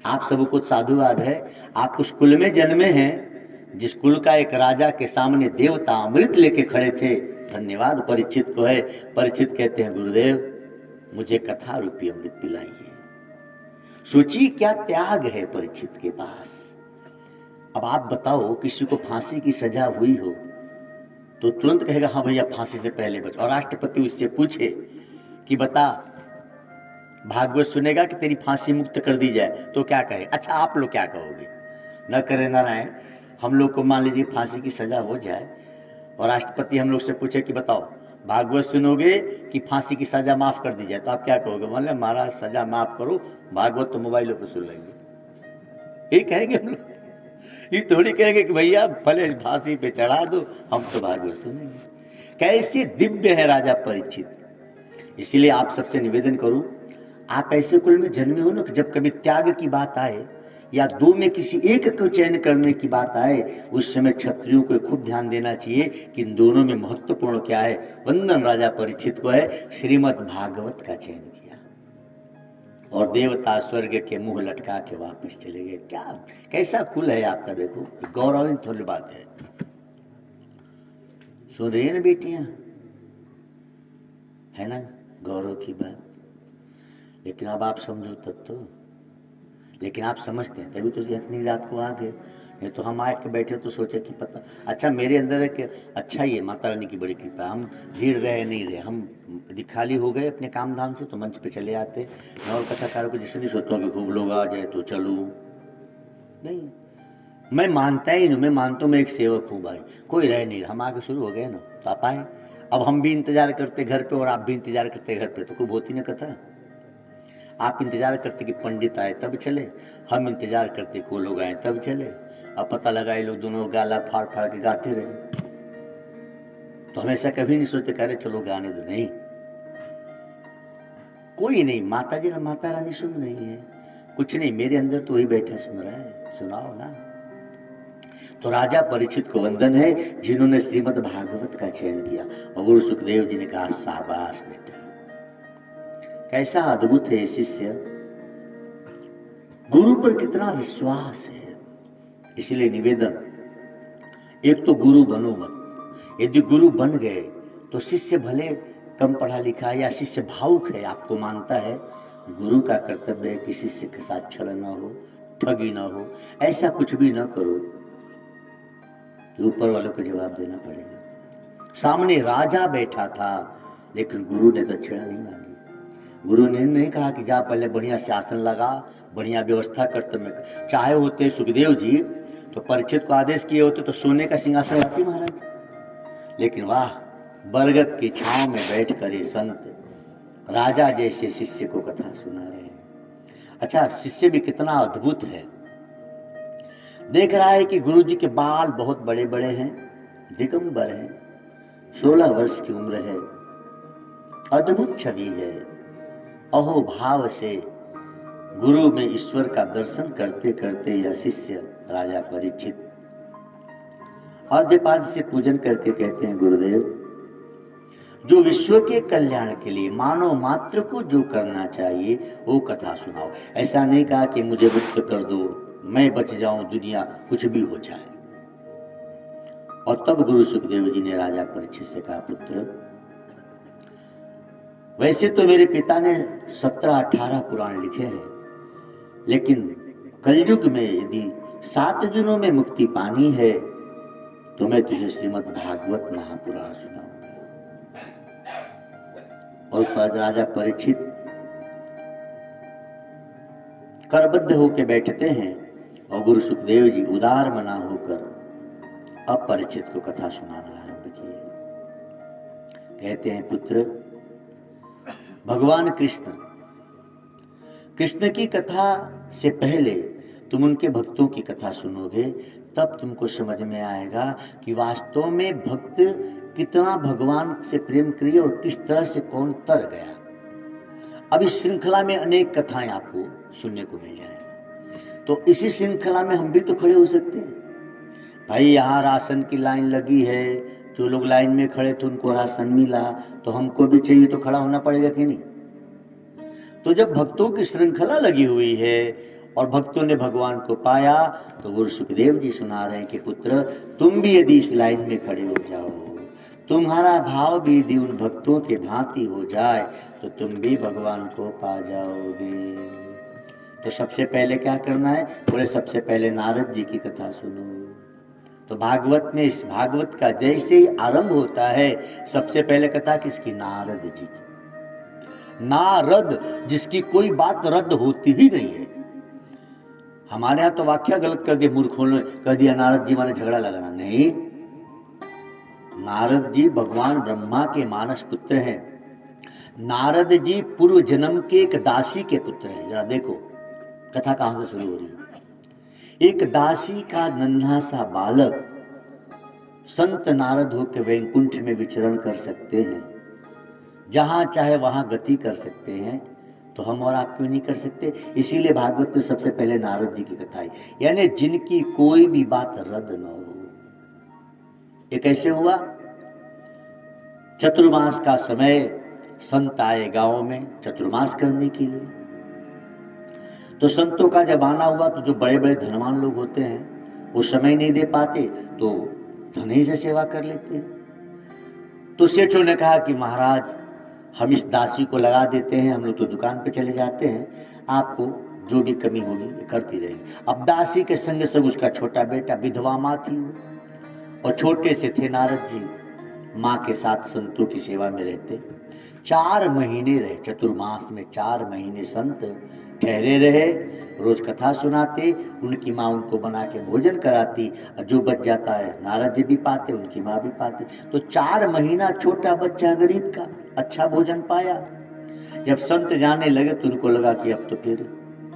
आप सबको साधुवाद है, आप उस कुल में जन्मे हैं जिस कुल का एक राजा के सामने देवता अमृत लेके खड़े थे। धन्यवाद परीक्षित को है। परीक्षित कहते हैं गुरुदेव मुझे कथा रूपी अमृत पिलाइए। सोचिए क्या त्याग है परीक्षित के पास। अब आप बताओ किसी को फांसी की सजा हुई हो तो तुरंत कहेगा हाँ भैया फांसी से पहले बच, और राष्ट्रपति उससे पूछे कि बता भागवत सुनेगा कि तेरी फांसी मुक्त कर दी जाए तो क्या कहे? अच्छा आप लोग क्या कहोगे? न करे नारायण, हम लोग को मान लीजिए फांसी की सजा हो जाए और राष्ट्रपति हम लोग से पूछे कि बताओ भागवत सुनोगे कि फांसी की सजा माफ कर दी जाए, तो आप क्या कहोगे? बोले महाराज सजा माफ करो, भागवत तो मोबाइलों पर सुन लेंगे। ये कहेंगे हम लोग, ये थोड़ी कहेंगे कि भैया भले फांसी पे चढ़ा दो, हम तो भागवत सुनेंगे। कैसे दिव्य है राजा परीक्षित। इसीलिए आप सबसे निवेदन करूं, आप ऐसे कुल में जन्मे हो ना कि जब कभी त्याग की बात आए या दो में किसी एक को चयन करने की बात आए, उस समय क्षत्रियों को खूब ध्यान देना चाहिए कि इन दोनों में महत्वपूर्ण क्या है। वंदन राजा परीक्षित को है, श्रीमद् भागवत का चयन किया और देवता स्वर्ग के मुंह लटका के वापस चले गए। क्या कैसा कुल है आपका, देखो गौरवान्वित थोड़ी बात है। सुन रही है ना बेटियां, है ना गौरव की बात। लेकिन अब आप समझो तब तो, लेकिन आप समझते हैं तभी तो इतनी रात को आ गए, नहीं तो हम आके बैठे तो सोचे कि पता। अच्छा मेरे अंदर है कि अच्छा ही है, माता रानी की बड़ी कृपा, हम भीड़ रहे नहीं रहे, हम यदि खाली हो गए अपने काम धाम से तो मंच पे चले आते। मैं और कथाकारों को जिससे नहीं सोचता हूँ कि खूब लोग आ जाए तो चलूँ, नहीं, मैं मानता ही नहीं। मैं मानता हूँ मैं एक सेवक हूँ भाई, कोई रह नहीं, हम आगे शुरू हो गए ना तो आप आए। अब हम भी इंतजार करते घर पे और आप भी इंतजार करते घर पे, तो खूब होती ना कथा। आप इंतजार करते कि पंडित आए तब चले, हम इंतजार करते को लोग आए तब चले। अब पता लगा ये लोग दोनों गाला फाड़ फाड़ के गाते रहे, तो हमेशा कभी नहीं सोचते कह रहे चलो गाने दो, नहीं, कोई नहीं। माता जी ना माता रानी सुन रही है, कुछ नहीं, मेरे अंदर तो वही बैठा सुन रहा है, सुनाओ ना। तो राजा परीक्षित को वंदन है जिन्होंने श्रीमद् भागवत का चयन किया। और गुरु सुखदेव जी ने कहा शाबाश बेटा, कैसा अद्भुत है शिष्य, गुरु पर कितना विश्वास है। इसलिए निवेदन, एक तो गुरु बनो मत। यदि गुरु बन गए तो शिष्य भले कम पढ़ा लिखा या शिष्य भावुक है, आपको मानता है, गुरु का कर्तव्य है कि शिष्य के साथ छल ना हो, ठगी ना हो, ऐसा कुछ भी ना करो कि ऊपर वालों को जवाब देना पड़ेगा। सामने राजा बैठा था लेकिन गुरु ने दक्षिणा नहीं मांगी। गुरु ने नहीं कहा कि जा पहले बढ़िया से आसन लगा, बढ़िया व्यवस्था करते में। चाहे होते सुखदेव जी तो परीक्षित को आदेश किए होते तो सोने का सिंहासन लगाते महाराज, लेकिन वाह, बरगद की छांव में बैठकर ये संत राजा जैसे शिष्य को कथा सुना रहे हैं। अच्छा शिष्य भी कितना अद्भुत है, देख रहा है कि गुरु जी के बाल बहुत बड़े बड़े हैं, दिगंबर हैं, 16 वर्ष की उम्र है, अद्भुत छवि है। अहो भाव से गुरु में ईश्वर का दर्शन करते करते यह शिष्य राजा परीक्षित अर्घ्यपाद से पूजन करके कहते हैं, गुरुदेव जो विश्व के कल्याण के लिए मानव मात्र को जो करना चाहिए वो कथा सुनाओ। ऐसा नहीं कहा कि मुझे मुक्त कर दो, मैं बच जाऊं, दुनिया कुछ भी हो जाए। और तब गुरु सुखदेव जी ने राजा परीक्षित से कहा, पुत्र वैसे तो मेरे पिता ने 17-18 पुराण लिखे हैं, लेकिन कलयुग में यदि 7 दिनों में मुक्ति पानी है तो मैं तुझे श्रीमद् भागवत महापुराण सुनाऊंगा। और राजा परीक्षित करबद्ध होकर बैठते हैं और गुरु सुखदेव जी उदार मना होकर अब परीक्षित को कथा सुनाना आरंभ किए। कहते हैं, पुत्र भगवान कृष्ण की कथा से पहले तुम उनके भक्तों की कथा सुनोगे, तब तुमको समझ में आएगा कि वास्तव में भक्त कितना भगवान से प्रेम करे और किस तरह से कौन तर गया। अब इस श्रृंखला में अनेक कथाएं आपको सुनने को मिल जाएंगी, तो इसी श्रृंखला में हम भी तो खड़े हो सकते हैं। भाई यहाँ राशन की लाइन लगी है, जो लोग लाइन में खड़े थे उनको राशन मिला, तो हमको भी चाहिए तो खड़ा होना पड़ेगा कि नहीं। तो जब भक्तों की श्रृंखला लगी हुई है और भक्तों ने भगवान को पाया, तो गुरु सुखदेव जी सुना रहे हैं कि पुत्र तुम भी यदि इस लाइन में खड़े हो जाओ, तुम्हारा भाव भी यदि उन भक्तों के भांति हो जाए, तो तुम भी भगवान को पा जाओगे। तो सबसे पहले क्या करना है? बोले सबसे पहले नारद जी की कथा सुनो। तो भागवत में इस भागवत का जैसे ही आरंभ होता है, सबसे पहले कथा किसकी? नारद जी की। नारद, जिसकी कोई बात रद्द होती ही नहीं है। हमारे यहां तो वाक्य गलत कर दिया, मूर्खों ने कह दिया नारद जी माने झगड़ा लगाना। नहीं, नारद जी भगवान ब्रह्मा के मानस पुत्र हैं। नारद जी पूर्व जन्म के एक दासी के पुत्र हैं। जरा देखो कथा कहां से शुरू हो रही है। एक दासी का नन्हा सा बालक संत नारद होकर वैकुंठ में विचरण कर सकते हैं, जहां चाहे वहां गति कर सकते हैं, तो हम और आप क्यों नहीं कर सकते? इसीलिए भागवत में सबसे पहले नारद जी की कथा आई, यानी जिनकी कोई भी बात रद्द न हो। ये कैसे हुआ? चतुर्मास का समय संत आए गांव में चतुर्मास करने के लिए। तो संतों का जब आना हुआ तो जो बड़े बड़े धनवान लोग होते हैं वो समय नहीं दे पाते, तो धन ही से सेवा कर लेते हैं। तो सेठों ने कहा कि महाराज हम इस दासी को लगा देते हैं, हम लोग तो दुकान पे चले जाते हैं, आपको जो भी कमी होगी करती रहेगी। अब दासी के संग संग उसका छोटा बेटा, विधवा माँ थी वो, और छोटे से थे नारद जी, माँ के साथ संतों की सेवा में रहते। 4 महीने रहे चतुर्मास में, 4 महीने संत ठहरे रहे, रोज कथा सुनाते, उनकी माँ उनको बना के भोजन कराती, और जो बच जाता है नारद जी भी पाते, उनकी माँ भी पाती। तो 4 महीना छोटा बच्चा गरीब का अच्छा भोजन पाया। जब संत जाने लगे तो उनको लगा कि अब तो फिर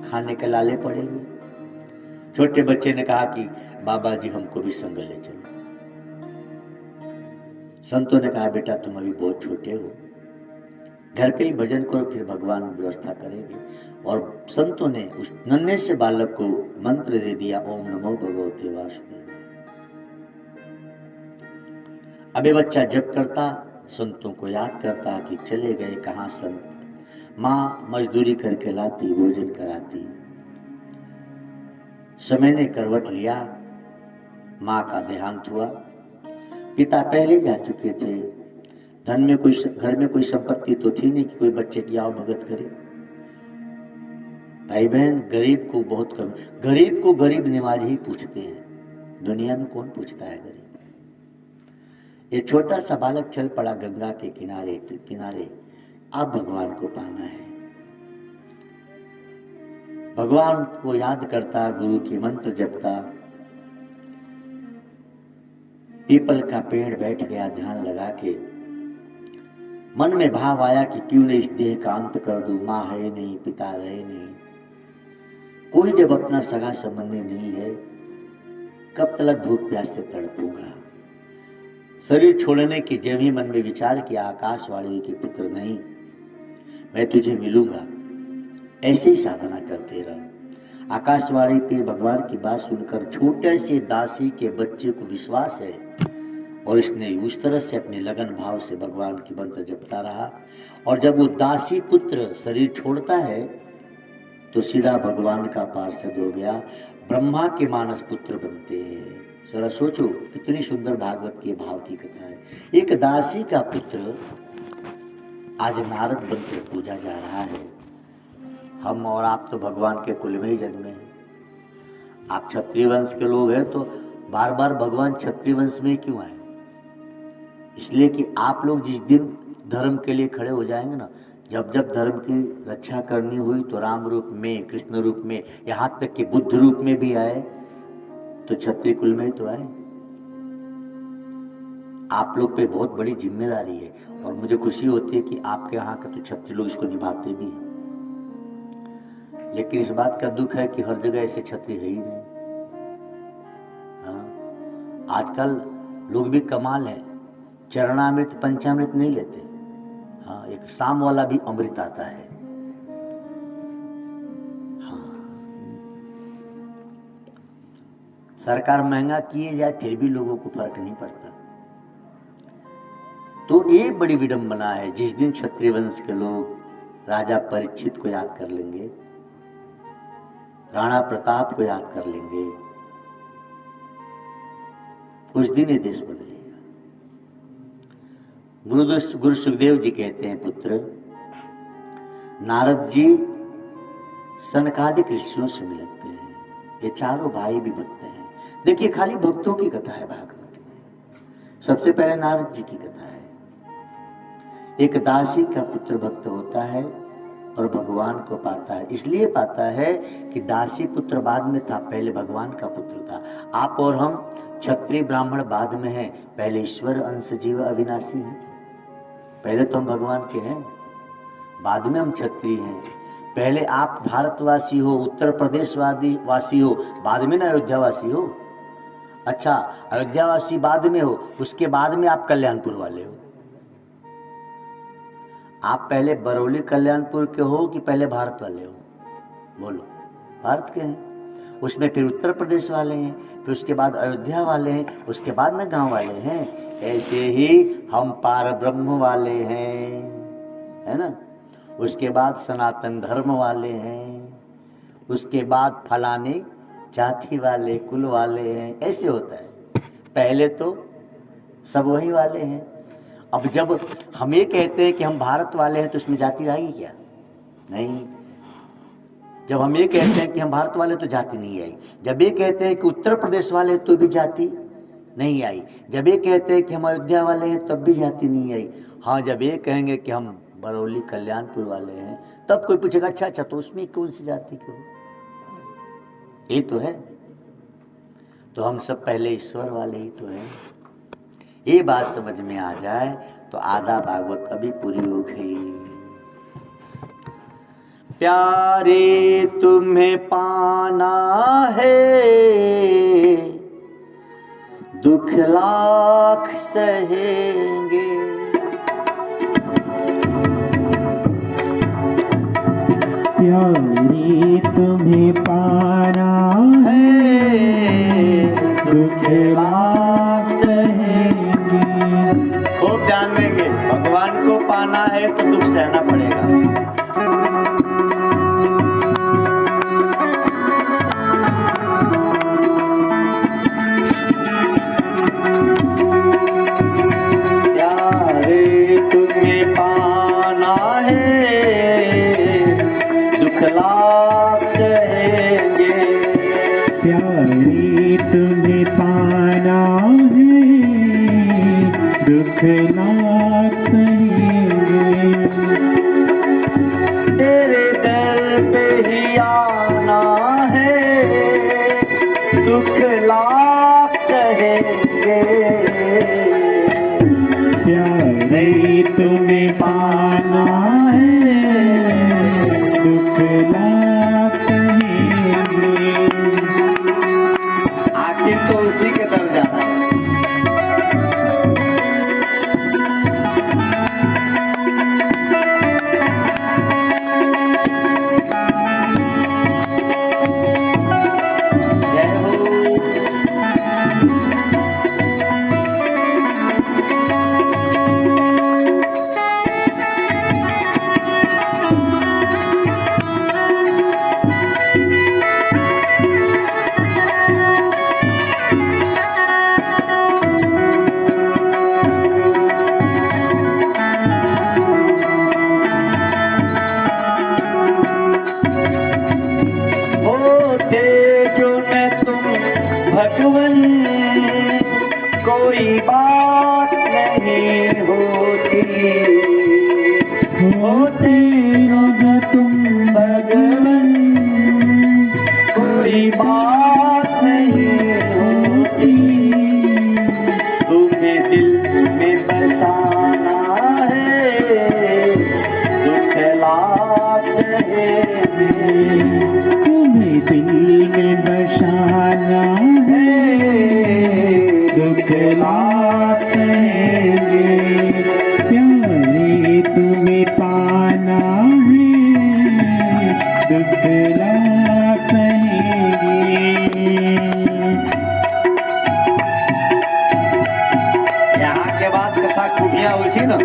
खाने के लाले पड़ेंगे। छोटे बच्चे ने कहा कि बाबा जी हमको भी संग ले चलो। संतों ने कहा बेटा तुम अभी बहुत छोटे हो, घर पे ही भजन करो, फिर भगवान व्यवस्था करेंगे। और संतों ने उस नन्हे से बालक को मंत्र दे दिया, ओम नमो भगवते वासुदेव। अबे बच्चा जप करता, संतों को याद करता कि चले गए कहाँ संत, माँ मजदूरी करके लाती, भोजन कराती। समय ने करवट लिया, माँ का देहांत हुआ। पिता पहले जा चुके थे, धन में कोई, घर में कोई संपत्ति तो थी नहीं कि कोई बच्चे की आओ भगत करे। भाई बहन, गरीब को बहुत कम, गरीब को गरीब निवाज ही पूछते हैं, दुनिया में कौन पूछता है गरीब। ये छोटा सा बालक चल पड़ा गंगा के किनारे किनारे, अब भगवान को पाना है। भगवान को याद करता, गुरु के मंत्र जपता। पीपल का पेड़ बैठ गया ध्यान लगा के। मन में भाव आया कि क्यों न इस देह का अंत कर दूं, माँ है नहीं, पिता रहे नहीं, कोई जब अपना सगा संबंधी नहीं है, कब तक भूख प्यास से तड़पूंगा। शरीर छोड़ने की जब ही मन में विचार किया, आकाशवाणी के पुत्र नहीं, मैं तुझे मिलूंगा, ऐसे ही साधना करते रह। आकाशवाणी पे भगवान की बात सुनकर छोटे से दासी के बच्चे को विश्वास है, और इसने उस तरह से अपने लगन भाव से भगवान की मंत्र जपता रहा। और जब वो दासी पुत्र शरीर छोड़ता है तो सीधा भगवान का पार्षद हो गया, ब्रह्मा के मानस पुत्र बनते हैं। जरा सोचो कितनी सुंदर भागवत की भाव की कथा है। एक दासी का पुत्र आज नारद बनकर पूजा जा रहा है। हम और आप तो भगवान के कुल में ही जन्मे हैं। आप क्षत्रिय वंश के लोग हैं, तो बार बार भगवान क्षत्रिय वंश में क्यों आए? इसलिए कि आप लोग जिस दिन धर्म के लिए खड़े हो जाएंगे ना, जब जब धर्म की रक्षा करनी हुई तो राम रूप में, कृष्ण रूप में, यहाँ तक कि बुद्ध रूप में भी आए, तो क्षत्रिय कुल में ही तो आए। आप लोग पे बहुत बड़ी जिम्मेदारी है, और मुझे खुशी होती है कि आपके यहाँ के तो क्षत्रिय लोग इसको निभाते भी हैं। लेकिन इस बात का दुख है कि हर जगह ऐसे क्षत्रिय है ही नहीं। हाँ, आजकल लोग भी कमाल है, चरणामृत पंचामृत नहीं लेते। हाँ, एक शाम वाला भी अमृत आता है। हाँ, सरकार महंगा किए जाए फिर भी लोगों को फर्क नहीं पड़ता। तो ये बड़ी विडंबना है, जिस दिन क्षत्रिय वंश के लोग राजा परीक्षित को याद कर लेंगे, राणा प्रताप को याद कर लेंगे, उस दिन ये देश बदलेगा। गुरु सुखदेव जी कहते हैं, पुत्र नारद जी सनकादिक ऋषियों से मिलते हैं, ये चारों भाई भी भक्त हैं। देखिए, खाली भक्तों की कथा है भागवत में। सबसे पहले नारद जी की कथा है। एक दासी का पुत्र भक्त होता है और भगवान को पाता है। इसलिए पाता है कि दासी पुत्र बाद में था, पहले भगवान का पुत्र था। आप और हम क्षत्रिय ब्राह्मण बाद में हैं, पहले ईश्वर अंश जीव अविनाशी हैं। पहले तो हम भगवान के हैं, बाद में हम क्षत्रिय हैं। पहले आप भारतवासी हो, उत्तर प्रदेश वासी हो, बाद में ना अयोध्यावासी हो। अच्छा, अयोध्यावासी बाद में हो, उसके बाद में आप कल्याणपुर वाले हो। आप पहले बरौली कल्याणपुर के हो कि पहले भारत वाले हो? बोलो। भारत के हैं, उसमें फिर उत्तर प्रदेश वाले हैं, फिर उसके बाद अयोध्या वाले हैं, उसके बाद ना गांव वाले हैं। ऐसे ही हम पार ब्रह्म वाले हैं, है ना। उसके बाद सनातन धर्म वाले हैं, उसके बाद फलाने जाति वाले, कुल वाले हैं। ऐसे होता है। पहले तो सब वही वाले हैं। अब जब हम ये कहते हैं कि हम भारत वाले हैं तो इसमें जाति आएगी क्या? नहीं। जब हम ये कहते हैं कि हम भारत वाले तो जाति नहीं आई। जब ये कहते हैं कि उत्तर प्रदेश वाले तो भी जाति नहीं आई। जब ये कहते हैं कि हम अयोध्या वाले हैं तब भी जाति नहीं आई। हाँ, जब ये कहेंगे कि हम बरौली कल्याणपुर वाले हैं तब कोई पूछेगा अच्छा तो उसमें कौन सी जाति क्यों? ये तो है। तो हम सब पहले ईश्वर वाले ही तो हैं। ये बात समझ में आ जाए तो आधा भागवत अभी पूरी हो गई। प्यारे तुम्हें पाना है, दुख लाख सहेंगे। प्यारे तुम्हें पाना है, दुख लाख सहेंगे। खूब ध्यान देंगे, भगवान को पाना है तो दुख सहना पड़ेगा। प्यारे तुम्हें पाना है, दुख लाख सहेंगे। प्यारे तुम्हें पाना है, दुख लाख सहेंगे। तेरे दर पे ही आना है, दुख लाख सहेंगे। प्यारे तुम्हें पाना है, दुख लाख सहेंगे। आखिर तो उसी के दर जाना है। जय हो। होते जो न तुम भगवन, कोई बात नहीं होती। होते जो न तुम भगवन, कोई बात नहीं होती। तुम्हें दिल में बसाना है, दुख लाख सहेंगे। तुम्हें दिल में बसाना है, दुख लाख सहेंगे। प्यारे तुम्हें पाना है, दुख लाख सहेंगे। यहाँ के बाद कथा कुटिया हुई थी ना,